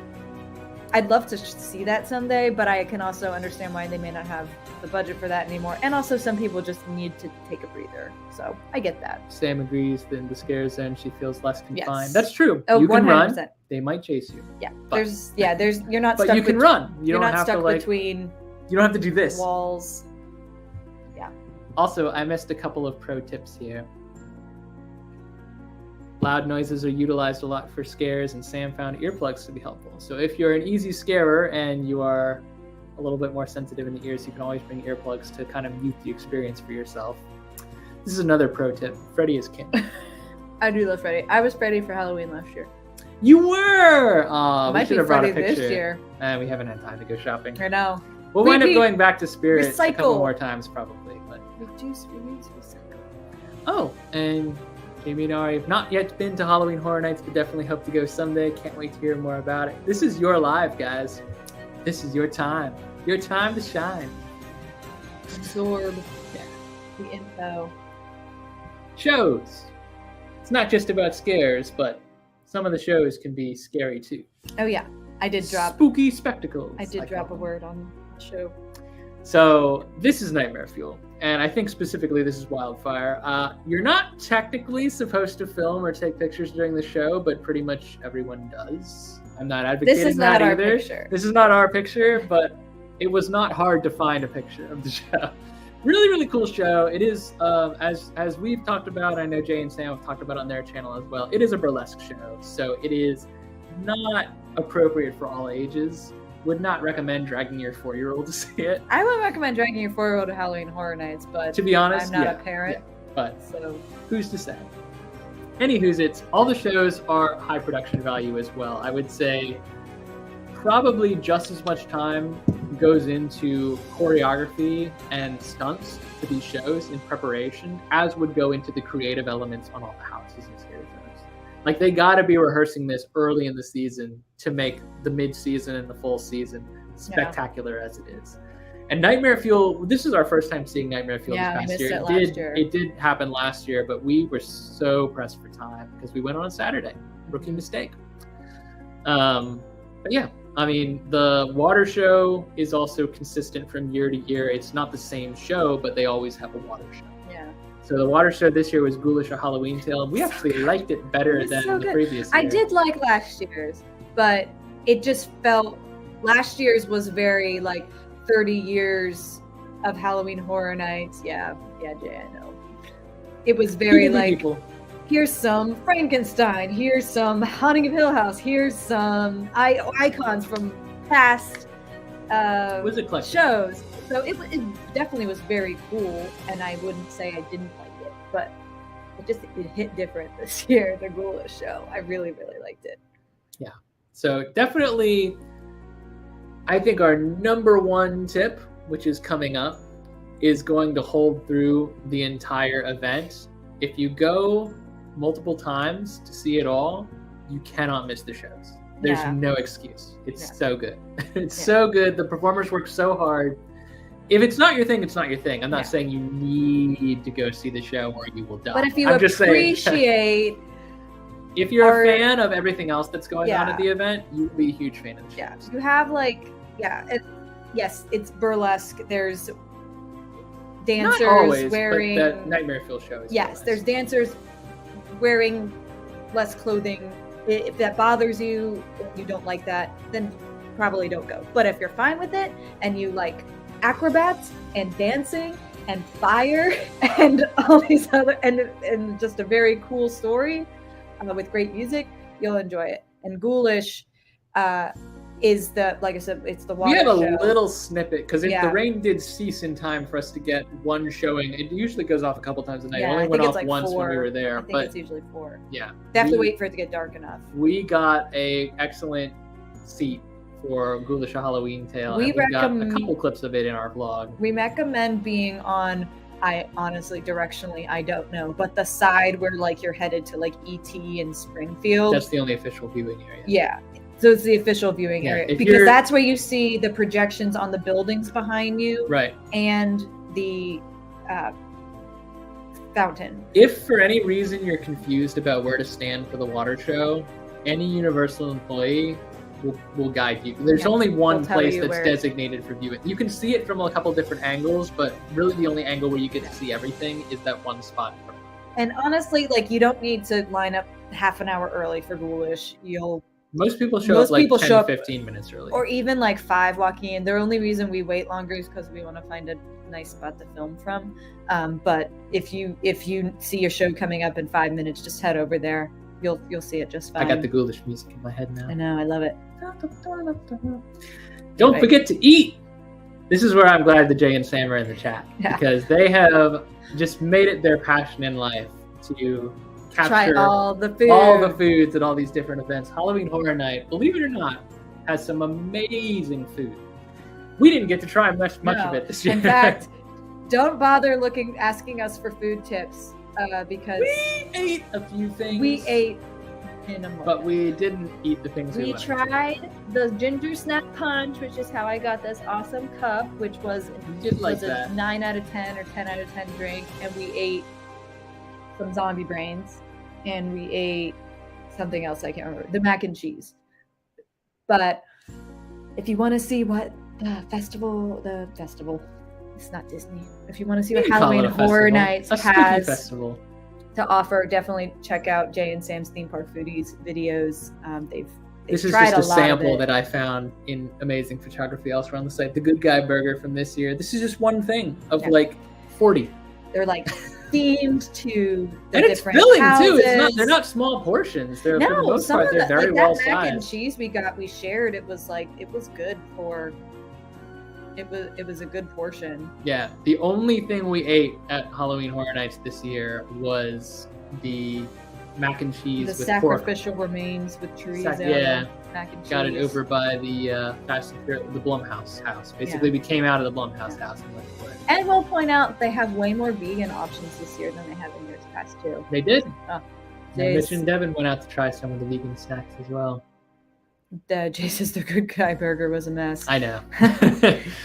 I'd love to see that someday, but I can also understand why they may not have the budget for that anymore. And also some people just need to take a breather. So I get that. Sam agrees that in the scare zone, she feels less confined. Yes. That's true. Oh, you can 100%. run. They might chase you. Yeah. But, you're not but stuck. You can run. You don't not have stuck to, like, between. You don't have to do this. Walls. Yeah. Also, I missed a couple of pro tips here. Loud noises are utilized a lot for scares, and Sam found earplugs to be helpful. So if you're an easy scarer and you are a little bit more sensitive in the ears, you can always bring earplugs to kind of mute the experience for yourself. This is another pro tip. Freddy is king. I do love Freddy. I was Freddy for Halloween last year. You were! We should have brought a Freddy picture. This year. We haven't had time to go shopping. I know. We'll wind up going back to Spirit recycle. A couple more times probably. But we need to recycle. Oh, and Jamie and Ari have not yet been to Halloween Horror Nights, but definitely hope to go someday. Can't wait to hear more about it. This is your live, guys. This is your time. Your time to shine. Absorb the info. Shows. It's not just about scares, but some of the shows can be scary too. Oh yeah, I did drop spooky spectacles. I did drop a word on the show. So this is Nightmare Fuel, and I think specifically this is Wildfire. You're not technically supposed to film or take pictures during the show, but pretty much everyone does. I'm not advocating that either. This is not our picture, but it was not hard to find a picture of the show. Really, really cool show. It is, as we've talked about, I know Jay and Sam have talked about on their channel as well, it is a burlesque show, so it is not appropriate for all ages. Would not recommend dragging your 4-year-old to see it. I would recommend dragging your 4-year-old to Halloween Horror Nights, but to be honest, I'm not a parent. Yeah, but so who's to say? Anywho's, all the shows are high production value as well. I would say probably just as much time goes into choreography and stunts for these shows in preparation, as would go into the creative elements on all the houses and scary zones. Like, they got to be rehearsing this early in the season to make the mid-season and the full season spectacular as it is. And Nightmare Fuel, this is our first time seeing Nightmare Fuel this past year. It did happen last year, but we were so pressed for time because we went on a Saturday. Rookie mistake. But yeah, I mean, the water show is also consistent from year to year. It's not the same show, but they always have a water show. Yeah. So the water show this year was Ghoulish: A Halloween Tale. We actually liked it better than the previous year. I did like last year's, but it just felt, last year's was very like 30 years of Halloween Horror Nights. Yeah, Jay, I know. It was very like, here's some Frankenstein, here's some Haunting of Hill House, here's some icons from past shows. So it definitely was very cool, and I wouldn't say I didn't like it, but it hit different this year, the Ghoulish show. I really, really liked it. Yeah. So definitely, I think our number one tip, which is coming up, is going to hold through the entire event. If you go multiple times to see it all, you cannot miss the shows. There's no excuse. It's so good. It's so good. The performers work so hard. If it's not your thing, it's not your thing. I'm not saying you need to go see the show or you will die. But if you appreciate... If you're a fan of everything else that's going on at the event, you'll be a huge fan of the shows. You have yes, it's burlesque. There's dancers not always, wearing... but the Nightmare Fuel show is burlesque. There's dancers wearing less clothing. If that bothers you, if you don't like that, then probably don't go. But if you're fine with it and you like acrobats and dancing and fire and all these other and just a very cool story with great music, you'll enjoy it. And Ghoulish is the, like I said, it's the water show. We have a little snippet because the rain did cease in time for us to get one showing. It usually goes off a couple times a night. It only went off like once 4. When we were there. I think it's usually 4. Yeah. They have to wait for it to get dark enough. We got a excellent seat for Ghoulish: A Halloween Tale. We got a couple clips of it in our vlog. We recommend being on, I honestly, directionally, I don't know, but the side where like you're headed to like Eatin and Springfield. That's the only official viewing area. Yeah. So it's the official viewing area because that's where you see the projections on the buildings behind you. Right. And the fountain. If for any reason you're confused about where to stand for the water show, any Universal employee will guide you. There's only one place that's designated for viewing. You can see it from a couple different angles, but really the only angle where you get to see everything is that one spot. And honestly, like, you don't need to line up half an hour early for Ghoulish. Most people show up like 10, 15 minutes early. Or even like 5 walking in. The only reason we wait longer is because we want to find a nice spot to film from. But if you see your show coming up in 5 minutes, just head over there. You'll see it just fine. I got the Ghoulish music in my head now. I know, I love it. Don't forget to eat! This is where I'm glad that Jay and Sam are in the chat. Because they have just made it their passion in life to capture all the foods at all these different events. Halloween Horror Night, believe it or not, has some amazing food. We didn't get to try much of it this year. In fact, don't bother asking us for food tips because we ate a few things. We ate minimal, but we didn't eat the things we liked. Tried the ginger snap punch, which is how I got this awesome cup, which was a 9 out of 10 or 10 out of 10 drink, and we ate some zombie brains, and we ate something else I can't remember, the mac and cheese. But if you want to see what the festival, it's not Disney. If you want to see what Halloween Horror Nights has to offer, definitely check out Jay and Sam's Theme Park Foodies videos. This is just a sample that I found in amazing photography elsewhere on the site. The Good Guy Burger from this year. This is just one thing of like 40. They're like themed to the and different it's filling houses. Too. They're not small portions. They're for the most part they're very well sized. Mac and cheese we shared. It was good for. It was a good portion. Yeah, the only thing we ate at Halloween Horror Nights this year was the mac and cheese with sacrificial remains with chorizo. mac and cheese. Got it over by the Blumhouse house. Basically, we came out of the Blumhouse house and went for it. And we'll point out they have way more vegan options this year than they have in years past too. They did. Oh, Mitch and Devin went out to try some of the vegan snacks as well. Jay says the Good Guy burger was a mess. I know.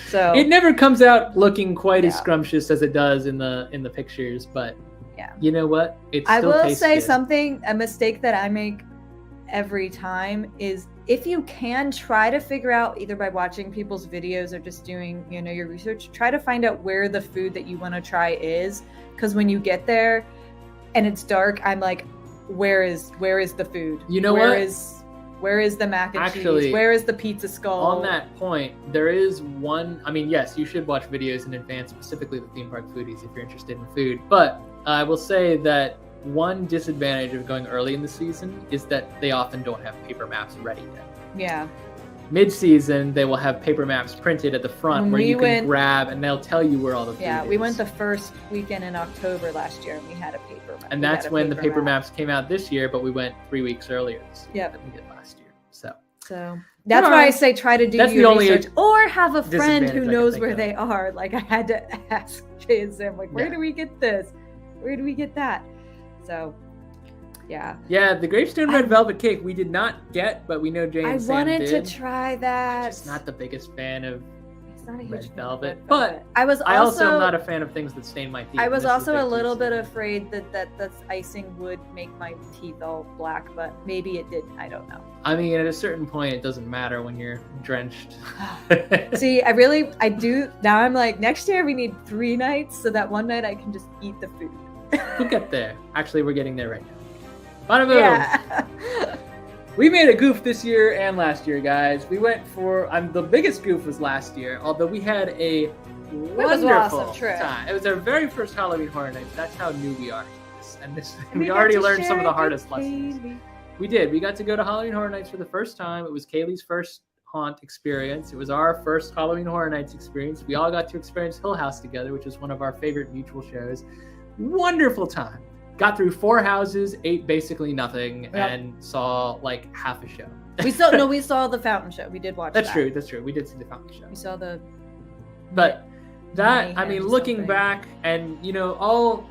So it never comes out looking quite as scrumptious as it does in the pictures, but you know what? I will say something, a mistake that I make every time is if you can try to figure out either by watching people's videos or just doing, your research, try to find out where the food that you want to try is. Because when you get there and it's dark, I'm like, where is the food? You know Where is the mac and cheese? Where is the pizza skull? On that point, there is one. I mean, yes, you should watch videos in advance, specifically the theme park foodies, if you're interested in food. But I will say that one disadvantage of going early in the season is that they often don't have paper maps ready yet. Yeah. Mid-season, they will have paper maps printed at the front where you can grab, and they'll tell you where all the food is. Yeah, we went the first weekend in October last year, and we had a paper map. And that's when the paper maps came out this year, but we went 3 weeks earlier than we did last year. So that's why I say try to do your research, or have a friend who knows where they are. Like I had to ask Jay and Sam, like, where do we get this? Where do we get that? So, yeah. Yeah, the Gravestone Red Velvet Cake we did not get, but we know Jay and Sam did. I wanted to try that. I'm just not the biggest fan of Red Velvet, but I also am not a fan of things that stain my teeth. I was also a little bit afraid that icing would make my teeth all black, but maybe it didn't. I don't know. I mean, at a certain point, it doesn't matter when you're drenched. See, I do. Now I'm like, next year we need 3 nights, so that one night I can just eat the food. We'll get there. Actually, we're getting there right now. Bada boom! Yeah. We made a goof this year and last year, guys. We went for the biggest goof was last year, although we had a wonderful time. It was our very first Halloween Horror Nights. That's how new we are. And we already learned some of the hardest lessons. We did. We got to go to Halloween Horror Nights for the first time. It was Kaylee's first haunt experience. It was our first Halloween Horror Nights experience. We all got to experience Hill House together, which is one of our favorite mutual shows. Wonderful time. Got through 4 houses, ate basically nothing, and saw like half a show. We saw the fountain show. We did watch that. That's true. We did see the fountain show. We saw the... But that, I mean, looking back, and all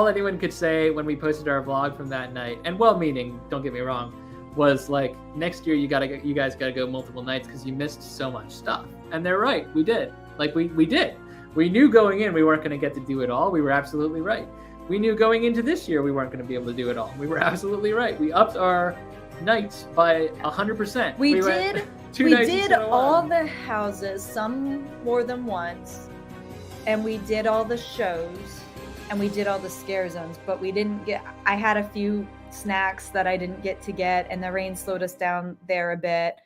anyone could say when we posted our vlog from that night, and well-meaning, don't get me wrong, was like, next year you guys gotta go multiple nights because you missed so much stuff. And they're right, we did. Like, we did. We knew going in we weren't going to get to do it all. We were absolutely right. We knew going into this year we weren't going to be able to do it all. We were absolutely right. We upped our nights by 100%. We did all the houses, some more than once, and we did all the shows, and we did all the scare zones, but I had a few snacks that I didn't get to get, and the rain slowed us down there a bit.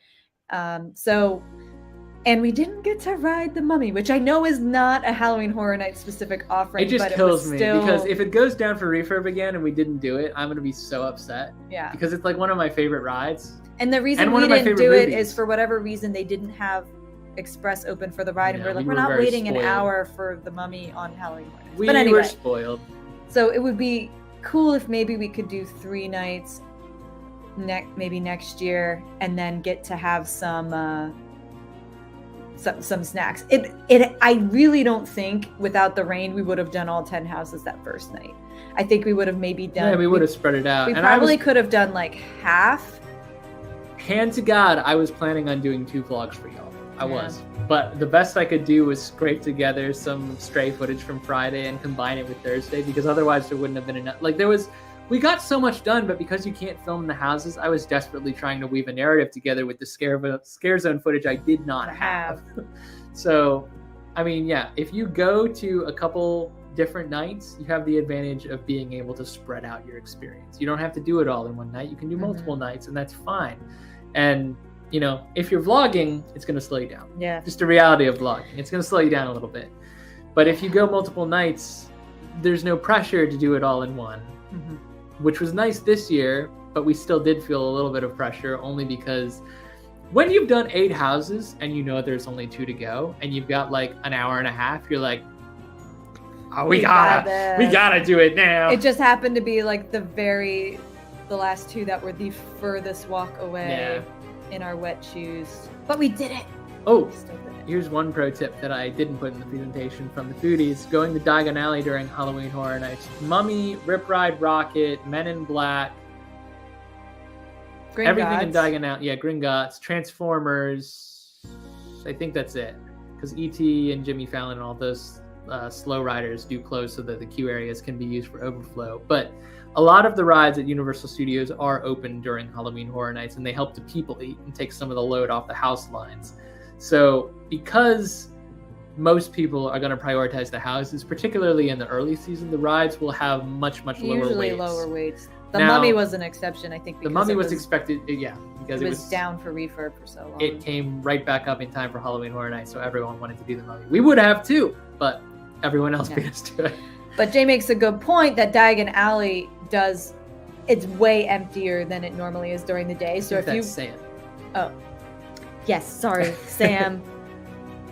And we didn't get to ride the Mummy, which I know is not a Halloween Horror Night specific offering. It just kills me because if it goes down for refurb again and we didn't do it, I'm going to be so upset. Yeah. Because it's like one of my favorite rides. And the reason we didn't do it is for whatever reason they didn't have Express open for the ride. And we're not waiting an hour for the Mummy on Halloween Horror Nights. But anyway, we were spoiled. So it would be cool if maybe we could do 3 nights maybe next year and then get to have some snacks. I really don't think without the rain we would have done all 10 houses that first night. I think we would have maybe done... Yeah, we would have spread it out. We probably could have done like half. Hand to God, I was planning on doing 2 vlogs for y'all. I was. But the best I could do was scrape together some stray footage from Friday and combine it with Thursday, because otherwise there wouldn't have been enough. Like we got so much done, but because you can't film the houses, I was desperately trying to weave a narrative together with the scare zone footage I did not have. So, I mean, yeah, if you go to a couple different nights, you have the advantage of being able to spread out your experience. You don't have to do it all in one night. You can do multiple nights, and that's fine. And, if you're vlogging, it's going to slow you down. Yeah. Just the reality of vlogging. It's going to slow you down a little bit. But if you go multiple nights, there's no pressure to do it all in one. Which was nice this year, but we still did feel a little bit of pressure only because when you've done 8 houses and there's only 2 to go and you've got like an hour and a half, you're like, oh, we gotta do it now. It just happened to be like the very the last two that were the furthest walk away in our wet shoes. But we did it. Oh, We still did it. here's one pro tip that I didn't put in the presentation from the foodies. Going to Diagon Alley during Halloween Horror Nights. Mummy, Rip Ride Rocket, Men in Black, everything in Diagon Alley. Yeah, Gringotts, Transformers. I think that's it. Because E.T. and Jimmy Fallon and all those slow riders do close so that the queue areas can be used for overflow. But a lot of the rides at Universal Studios are open during Halloween Horror Nights, and they help the people eat and take some of the load off the house lines. So because most people are going to prioritize the houses, particularly in the early season, the rides will have much lower weights. Usually lower weights. The Now, Mummy was an exception, I think, because the Mummy was expected, because it was down for refurb for so long. It came right back up in time for Halloween Horror Nights, so everyone wanted to do the Mummy. We would have too, but everyone else beat us to it. But Jay makes a good point that Diagon Alley it's way emptier than it normally is during the day. So if you Sam. Oh. Yes, sorry, Sam.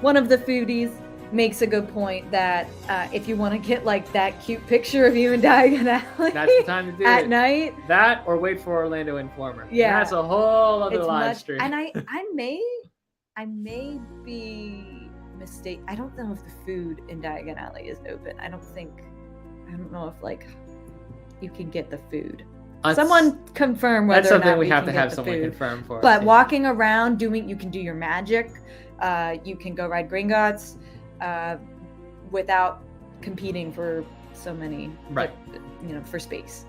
One of the foodies makes a good point that if you want to get like that cute picture of you in Diagon Alley, that's the time to do at it. night. That or wait for Orlando Informer. Yeah. That's a whole other live stream. And I may be mistaken. I don't know if the food in Diagon Alley is open. I don't know if like you can get the food. Someone confirm whether that's something or not we have to have the someone food. confirm for us. But walking around you can do your magic. You can go ride Gringotts without competing for so many, for space.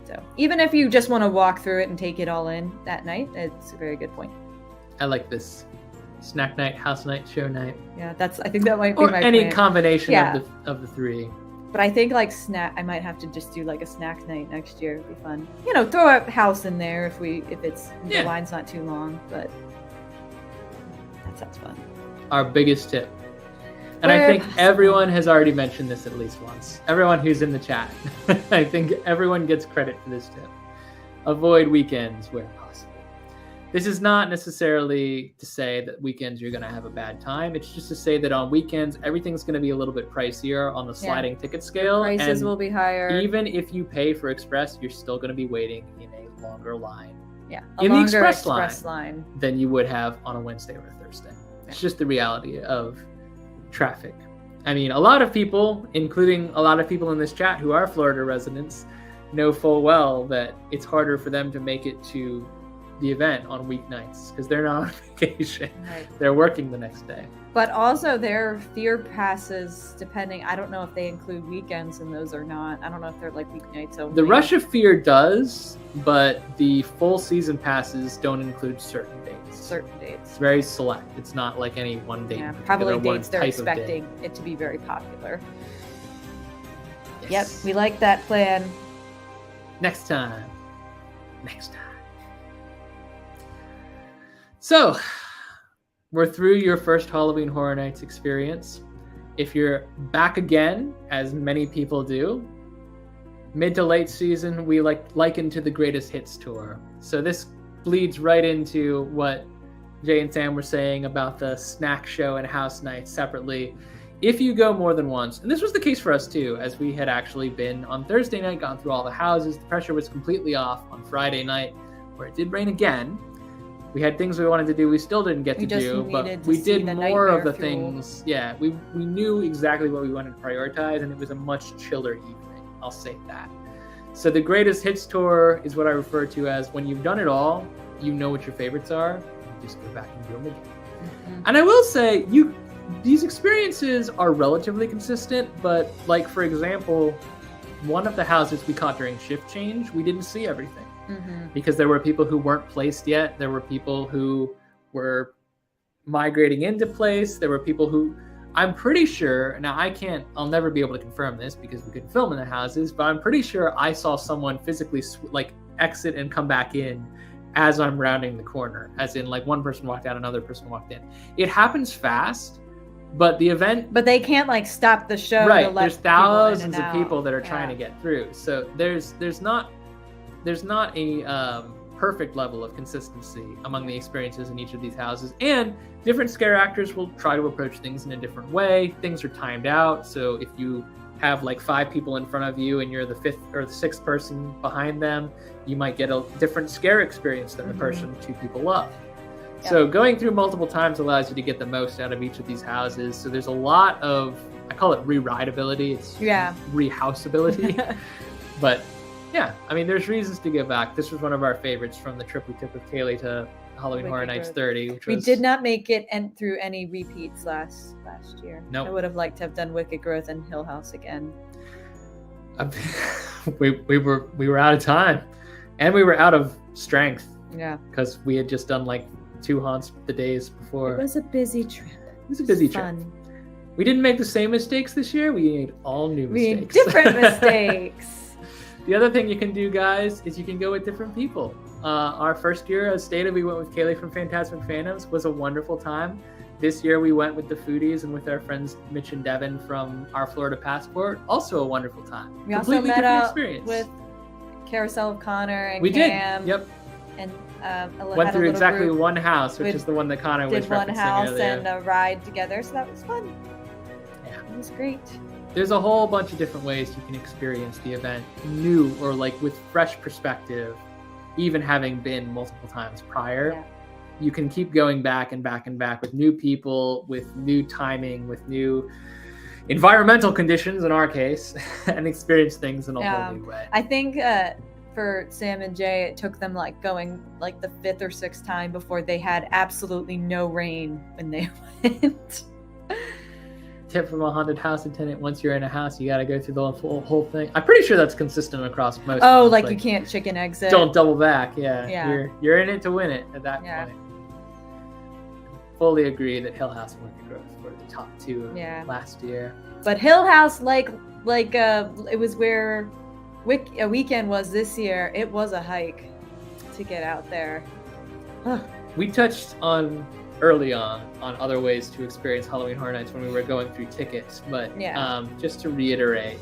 So even if you just want to walk through it and take it all in that night, it's a very good point. I like this. Snack night, house night, show night. Yeah, I think that might be my any plan. combination of the three. But I think like I might have to just do like a snack night next year. It'd be fun. Throw a house in there if the line's not too long. But that sounds fun. Our biggest tip, and I think everyone has already mentioned this at least once. Everyone who's in the chat, I think everyone gets credit for this tip. Avoid weekends where possible. This is not necessarily to say that weekends you're going to have a bad time. It's just to say that on weekends, everything's going to be a little bit pricier on the sliding ticket scale. Prices will be higher. Even if you pay for Express, you're still going to be waiting in a longer line. Yeah, in the Express line than you would have on a Wednesday or a Thursday. It's just the reality of traffic. I mean, a lot of people, including a lot of people in this chat who are Florida residents, know full well that it's harder for them to make it to the event on weeknights because they're not on vacation. Right. They're working the next day. But also their fear passes, depending, I don't know if they include weekends in those or not. I don't know if they're like weeknights only. The Rush of Fear does, but the full season passes don't include certain dates. It's very select. It's not like any one date. Yeah, probably dates they're expecting it to be very popular. Yes. Yep, we like that plan. Next time. So, we're through your first Halloween Horror Nights experience. If you're back again, as many people do, mid to late season, we liken to the Greatest Hits Tour. So this bleeds right into what Jay and Sam were saying about the snack show and house nights separately. If you go more than once, and this was the case for us too, as we had actually been on Thursday night, gone through all the houses, the pressure was completely off on Friday night, where it did rain again. We had things we wanted to do, we still didn't get to do, but we did more of the things. Yeah, we knew exactly what we wanted to prioritize, and it was a much chiller evening, I'll say that. So the Greatest Hits Tour is what I refer to as when you've done it all, you know what your favorites are, you just go back and do them again. Mm-hmm. And I will say, these experiences are relatively consistent, but like, for example, one of the houses we caught during shift change, we didn't see everything. Mm-hmm. Because there were people who weren't placed yet. There were people who were migrating into place. There were people who, I'm pretty sure, now I'll never be able to confirm this because we couldn't film in the houses, but I'm pretty sure I saw someone physically exit and come back in as I'm rounding the corner. As in one person walked out, another person walked in. It happens fast, but the event... But they can't stop the show. Right, there's thousands of people that are trying to get through. So there's not a perfect level of consistency among the experiences in each of these houses, and different scare actors will try to approach things in a different way. Things are timed out, so if you have like 5 people in front of you and you're the 5th or the 6th person behind them, you might get a different scare experience than the person 2 people love. Yeah. So going through multiple times allows you to get the most out of each of these houses. So there's a lot of, I call it re-rideability. It's re-houseability. But yeah, I mean, there's reasons to go back. This was one of our favorites from the trip we took with Kaylee to Halloween Horror Nights 30. Which we did not make it through any repeats last year. Nope. I would have liked to have done Wicked Growth and Hill House again. we were out of time, and we were out of strength. Yeah, because we had just done like 2 haunts the days before. It was a busy trip. It was a busy trip. We didn't make the same mistakes this year. We made all new mistakes. We made different mistakes. The other thing you can do, guys, is you can go with different people. Our first year, as stated, we went with Kaylee from Phantasmic Phantoms. Was a wonderful time. This year, we went with the Foodies and with our friends Mitch and Devin from Our Florida Passport. Also a wonderful time. We Completely also met different up experience. With Carousel of Connor and we Cam. did. Yep. And went through exactly one house, which is the one that Connor was referencing earlier. Did one house and a ride together, so that was fun. Yeah. It was great. There's a whole bunch of different ways you can experience the event new or like with fresh perspective, even having been multiple times prior. Yeah. You can keep going back and back and back with new people, with new timing, with new environmental conditions in our case, and experience things in a whole new way. I think for Sam and Jay, it took them like going like the 5th or 6th time before they had absolutely no rain when they went. Tip from a haunted house attendant: once you're in a house, you got to go through the whole thing. I'm pretty sure that's consistent across most. Oh, like you can't chicken exit. Don't double back. Yeah. You're in it to win it at that point. Fully agree that Hill House and Wicked Growth were the top 2 of last year. But Hill House, like it was where a weekend was this year. It was a hike to get out there. We touched on early on other ways to experience Halloween Horror Nights when we were going through tickets, but just to reiterate,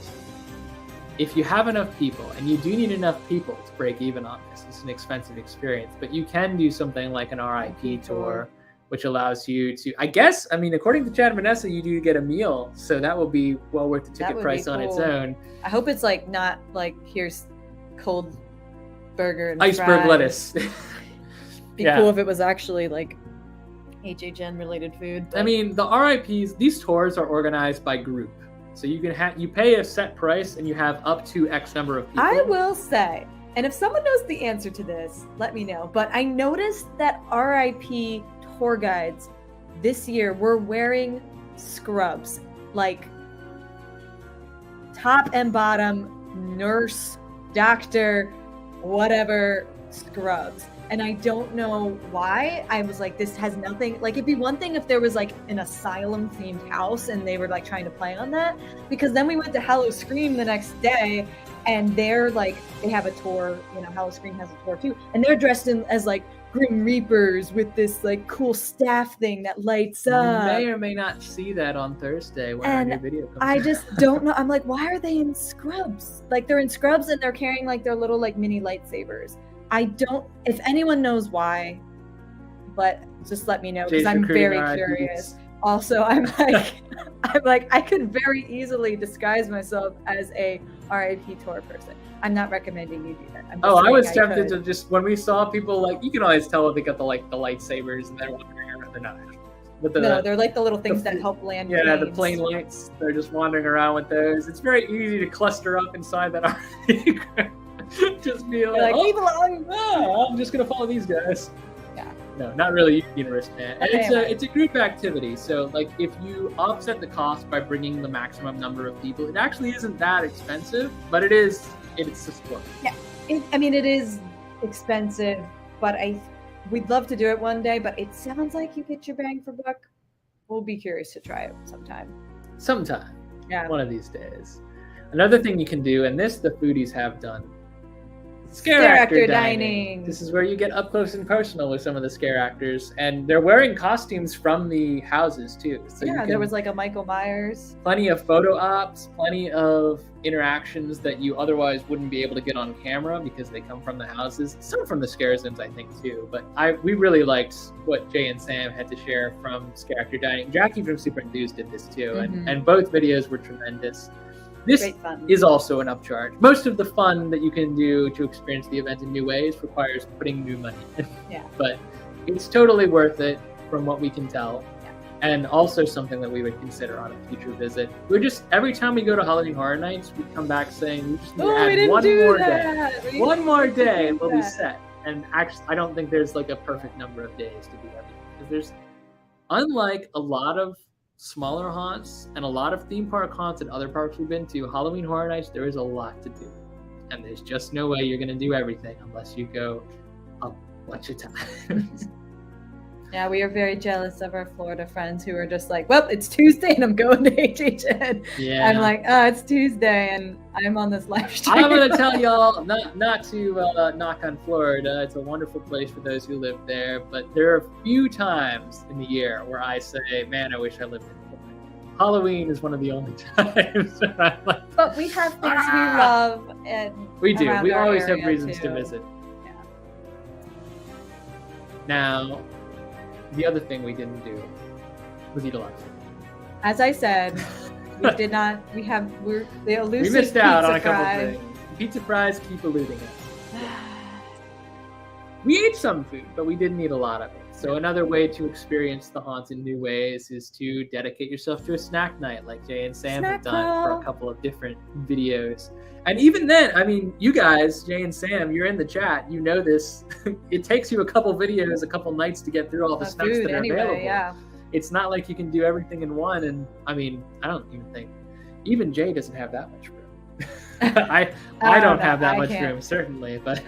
if you have enough people, and you do need enough people to break even on this, it's an expensive experience, but you can do something like an RIP tour, which allows you to, I guess, I mean, according to Chad and Vanessa, you do get a meal, so that will be well worth the ticket price on its own. I hope it's like not like here's cold burger and iceberg fries. Lettuce. Be cool if it was actually like HHN related food. I mean, the RIPs, these tours are organized by group. So you can you pay a set price and you have up to X number of people. I will say, and if someone knows the answer to this, let me know. But I noticed that RIP tour guides this year were wearing scrubs, like top and bottom nurse, doctor, whatever scrubs. And I don't know why. I was like, this has nothing, like it'd be one thing if there was like an asylum themed house and they were like trying to play on that, because then we went to Hallow Scream the next day and they're like, they have a tour, you know, Hallow Scream has a tour too. And they're dressed in as like Grim Reapers with this like cool staff thing that lights up. You may or may not see that on Thursday when our new video comes out. I just don't know. I'm like, why are they in scrubs? Like they're in scrubs and they're carrying like their little like mini lightsabers. I don't, if anyone knows why, but just let me know because I'm very curious. Also, I'm like, I could very easily disguise myself as a RIP tour person. I'm not recommending you do that. I was tempted to just, when we saw people, like, you can always tell if they got the lightsabers and they're wandering around. They're not actually. But no, they're like the little things that help land. Yeah, the plane lights. They're just wandering around with those. It's very easy to cluster up inside that RIP group. Just be like, we belong. Oh, I'm just gonna follow these guys. Yeah. No, not really universe, man. And it's a group activity. So like, if you offset the cost by bringing the maximum number of people, it actually isn't that expensive. But it's a sport. Yeah, it is expensive, but we'd love to do it one day. But it sounds like you get your bang for buck. We'll be curious to try it sometime. Yeah. One of these days. Another thing you can do, and this the foodies have done. Scare actor dining. This is where you get up close and personal with some of the scare actors, and they're wearing costumes from the houses too. So there was like a Michael Myers. Plenty of photo ops, plenty of interactions that you otherwise wouldn't be able to get on camera because they come from the houses. Some from the scare zones, I think, too. But we really liked what Jay and Sam had to share from Scare Actor Dining. Jackie from Super Enthused did this too, and both videos were tremendous. This Great fun. is also an upcharge. Most of the fun that you can do to experience the event in new ways requires putting new money in. Yeah. But it's totally worth it from what we can tell. Yeah. And also something that we would consider on a future visit. We're just, every time we go to Halloween Horror Nights, we come back saying we just need to add one more day. One more day and we'll be set. And actually, I don't think there's like a perfect number of days to do everything. Because there's, unlike a lot of smaller haunts and a lot of theme park haunts and other parks we've been to, Halloween Horror Nights, there is a lot to do. And there's just no way you're going to do everything unless you go a bunch of times. Yeah, we are very jealous of our Florida friends who are just like, well, it's Tuesday and I'm going to HHN. Yeah. I'm like, oh, it's Tuesday and I'm on this live stream. I'm going to tell y'all not to knock on Florida. It's a wonderful place for those who live there. But there are a few times in the year where I say, man, I wish I lived in Florida. Halloween is one of the only times that I'm like, but we have things we love. And we do. We always have area reasons too. to visit. Yeah. Now, the other thing we didn't do was eat a lot of food. As I said, we did not. We're the elusive. We missed out on a pizza couple fries. things. Pizza fries keep eluding us. We ate some food, but we didn't eat a lot of it. So another way to experience the haunts in new ways is to dedicate yourself to a snack night, like Jay and Sam have done for a couple of different videos. And even then, I mean, you guys, Jay and Sam, you're in the chat. You know this. It takes you a couple videos, a couple nights to get through all the snacks that are available. Yeah. It's not like you can do everything in one. And I mean, I don't even think, even Jay doesn't have that much room. I don't have that much room, certainly, but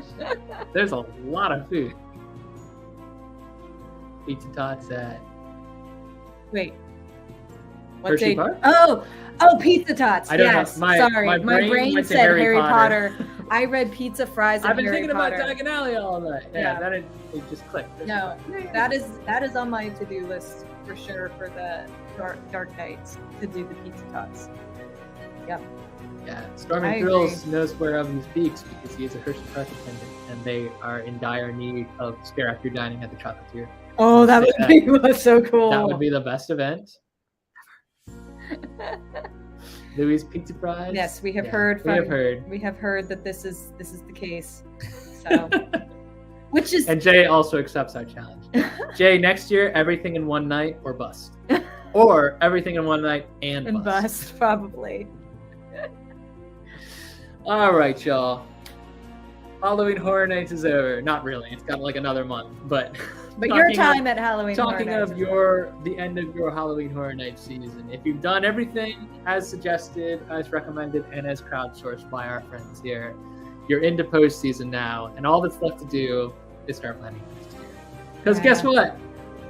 there's a lot of food. Pizza Tots at... Wait. Hershey Park? Oh, Pizza Tots. I don't yes. know. Sorry, my brain went to said Harry Potter. Potter. I read pizza fries and I've been Harry thinking Potter. about Diagon Alley all night. Yeah, Yeah. It just clicked. No, that is on my to-do list for sure for the dark nights to do the Pizza Tots. Yep. Yeah, Stormy I Thrills knows whereof he speaks because he is a Hershey Park attendant, and they are in dire need of Scare After Dining at the Chocolatier. Oh, that would be so cool. That would be the best event ever. Louis Pizza Fries. Yes, we have heard. We have heard that this is the case. So, which is. And Jay also accepts our challenge. Jay, next year, everything in one night or bust, or everything in one night and bust probably. All right, y'all. Halloween Horror Nights is over. Not really. It's got like another month, but your time at Halloween talking Horror of Nights the end of your Halloween Horror Nights season. If you've done everything as suggested, as recommended, and as crowdsourced by our friends here, you're into postseason now, and all that's left to do is start planning next year. Because guess what?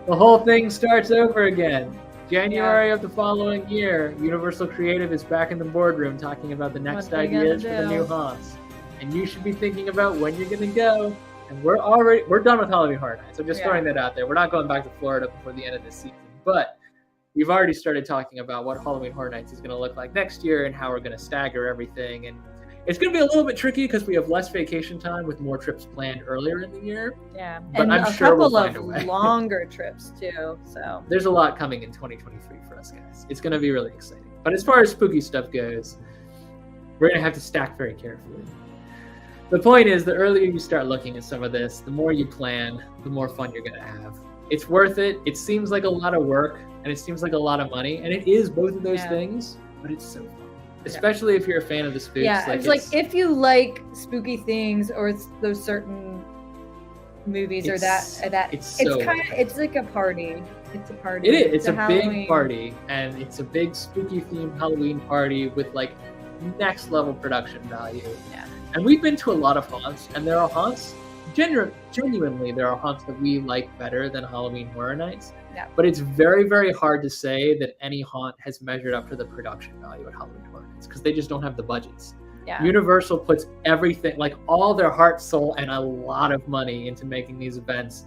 The whole thing starts over again. January of the following year, Universal Creative is back in the boardroom talking about the next ideas for the new haunts. And you should be thinking about when you're going to go. And we're done with Halloween Horror Nights. So just throwing that out there. We're not going back to Florida before the end of this season. But we've already started talking about what Halloween Horror Nights is going to look like next year and how we're going to stagger everything. And it's going to be a little bit tricky because we have less vacation time with more trips planned earlier in the year. Yeah, but and I'm sure we'll find couple a way. of longer trips too. So there's a lot coming in 2023 for us guys. It's going to be really exciting. But as far as spooky stuff goes, we're going to have to stack very carefully. The point is, the earlier you start looking at some of this, the more you plan, the more fun you're going to have. It's worth it. It seems like a lot of work, and it seems like a lot of money, and it is both of those things, but it's so fun. Especially if you're a fan of the spooks. Yeah, it's like if you like spooky things or those certain movies or that it's like a party. It's a party. It is. It's a Halloween. Big party, and it's a big spooky themed Halloween party with like next level production value. Yeah. And we've been to a lot of haunts, and there are haunts, genuinely, there are haunts that we like better than Halloween Horror Nights. Yeah. But it's very, very hard to say that any haunt has measured up to the production value at Halloween Horror Nights because they just don't have the budgets. Yeah. Universal puts everything, like all their heart, soul, and a lot of money into making these events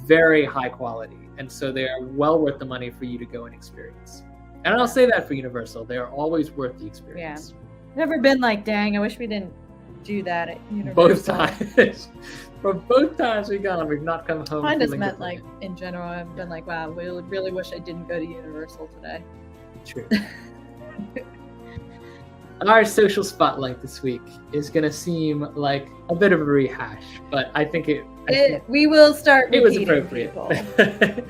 very high quality. And so they are well worth the money for you to go and experience. And I'll say that for Universal. They are always worth the experience. Yeah. Never been like, dang, I wish we didn't do that at Universal. Both times. From both times we've gone, we've not come home. I just meant like in general. I've been like, wow, really wish I didn't go to Universal today. True. Our social spotlight this week is going to seem like a bit of a rehash, but I think we will start it was repeating appropriate. people.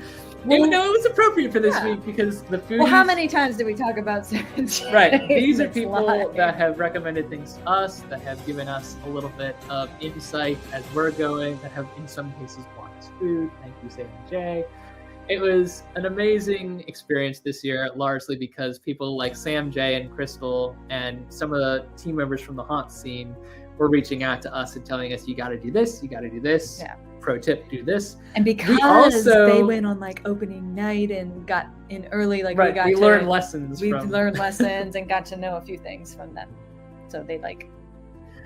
No, it was appropriate for this week because the food. Well, how many times did we talk about Sarah? Right. These are people live. that have recommended things to us, that have given us a little bit of insight as we're going, that have in some cases bought us food. Thank you, Sam and Jay. It was an amazing experience this year, largely because people like Sam, Jay, and Crystal, and some of the team members from the haunt scene were reaching out to us and telling us, you got to do this, you got to do this. Yeah. Pro tip, do this. And because they went on like opening night and got in early, like right, we learned lessons. We learned lessons and got to know a few things from them. So they like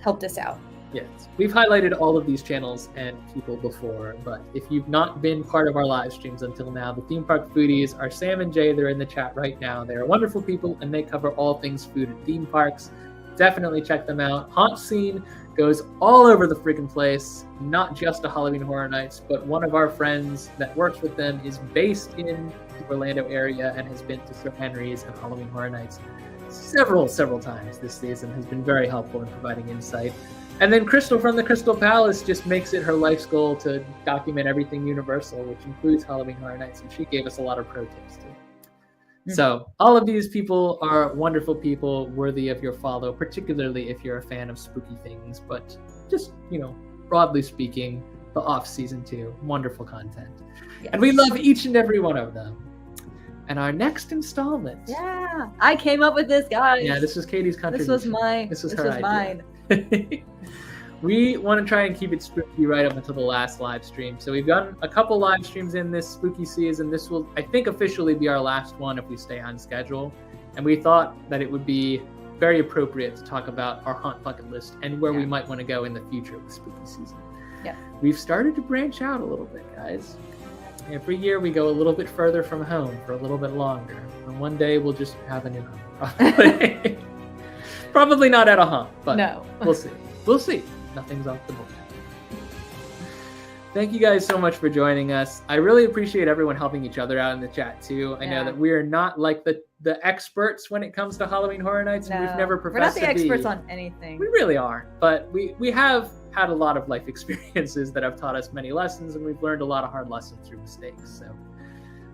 helped us out. Yes, we've highlighted all of these channels and people before, but if you've not been part of our live streams until now, the Theme Park Foodies are Sam and Jay. They're in the chat right now. They're wonderful people and they cover all things food at theme parks. Definitely check them out. Haunt Scene goes all over the freaking place, not just a Halloween Horror Nights, but one of our friends that works with them is based in the Orlando area and has been to Sir Henry's and Halloween Horror Nights several times this season, has been very helpful in providing insight. And then Crystal from the Crystal Palace just makes it her life's goal to document everything Universal, which includes Halloween Horror Nights, and she gave us a lot of pro tips too. So all of these people are wonderful people, worthy of your follow, particularly if you're a fan of spooky things, but just, broadly speaking, the off-season too. Wonderful content. Yes. And we love each and every one of them. And our next installment. Yeah, I came up with this, guys. Yeah, this was Katie's contribution. This was mine. We want to try and keep it spooky right up until the last live stream. So we've gotten a couple live streams in this spooky season. This will, I think, officially be our last one if we stay on schedule. And we thought that it would be very appropriate to talk about our haunt bucket list and where we might want to go in the future with spooky season. Yeah. We've started to branch out a little bit, guys. Every year we go a little bit further from home for a little bit longer. And one day we'll just have a new home, probably. Probably not at a haunt, but no. We'll see. We'll see. Nothing's off the board. Thank you guys so much for joining us. I really appreciate everyone helping each other out in the chat too. I know that we are not like the experts when it comes to Halloween Horror Nights. No. We've never professed to be. We're not the experts on anything. We really aren't. But we have had a lot of life experiences that have taught us many lessons, and we've learned a lot of hard lessons through mistakes. So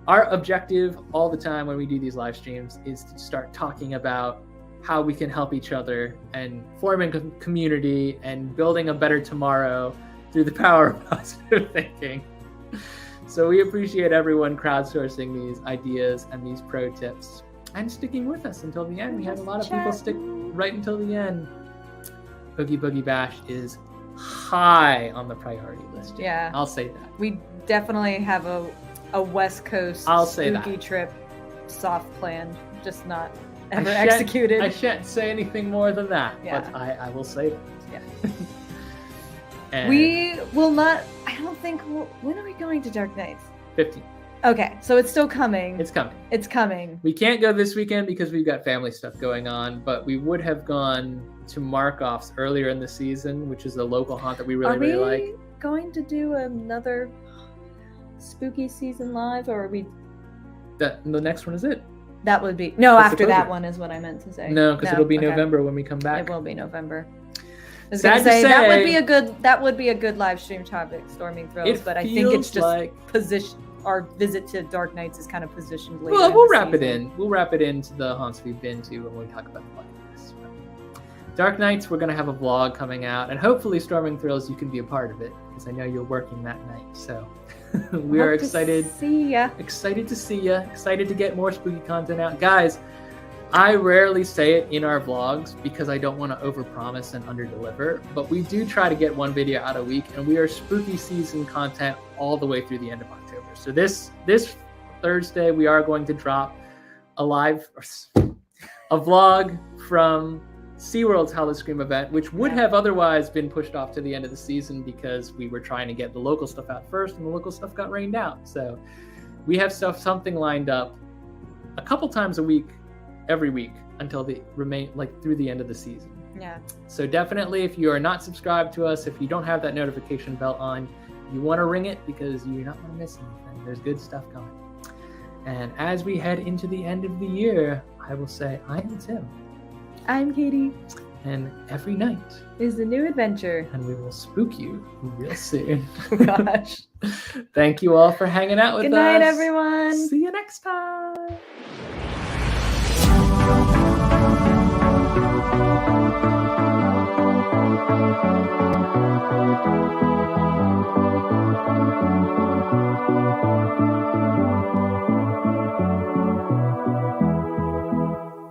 our objective all the time when we do these live streams is to start talking about how we can help each other and forming a community and building a better tomorrow through the power of positive thinking. So we appreciate everyone crowdsourcing these ideas and these pro tips and sticking with us until the end. We had a lot of people stick right until the end. Oogie Boogie Bash is high on the priority list. Yeah. I'll say that. We definitely have a West Coast spooky trip soft planned, just not ever executed. I shan't say anything more than that, but I will say that. Yeah. We will not, I don't think, when are we going to Dark Nights? 15. Okay, so it's still coming. It's coming. It's coming. We can't go this weekend because we've got family stuff going on, but we would have gone to Markoff's earlier in the season, which is a local haunt that we really like. Are we going to do another spooky season live, or are we? The next one is it. That would be after that one is what I meant to say. No, because it'll be November when we come back. It will be November. I was gonna say that would be a good live stream topic, Storming Thrills, but I think it's just like position. Our visit to Dark Nights is kind of positioned later. Well, we'll wrap it in. We'll wrap it into the haunts we've been to when we talk about the podcast. Dark Nights, we're gonna have a vlog coming out, and hopefully, Storming Thrills, you can be a part of it because I know you're working that night. So we are excited. Excited to see ya. Excited to get more spooky content out, guys. I rarely say it in our vlogs because I don't want to overpromise and underdeliver, but we do try to get one video out a week, and we are spooky season content all the way through the end of October. So this Thursday, we are going to drop a vlog from SeaWorld's Howl-O-Scream event, which would have otherwise been pushed off to the end of the season because we were trying to get the local stuff out first, and the local stuff got rained out. So we have something lined up a couple times a week, every week until through the end of the season. Yeah. So definitely, if you are not subscribed to us, if you don't have that notification bell on, you want to ring it because you're not going to miss anything. There's good stuff coming. And as we head into the end of the year, I will say, I am Tim. I'm Katie. And every night Is a new adventure. and we will spook you real soon. Oh, gosh. Thank you all for hanging out with us. Good night, everyone. See you next time.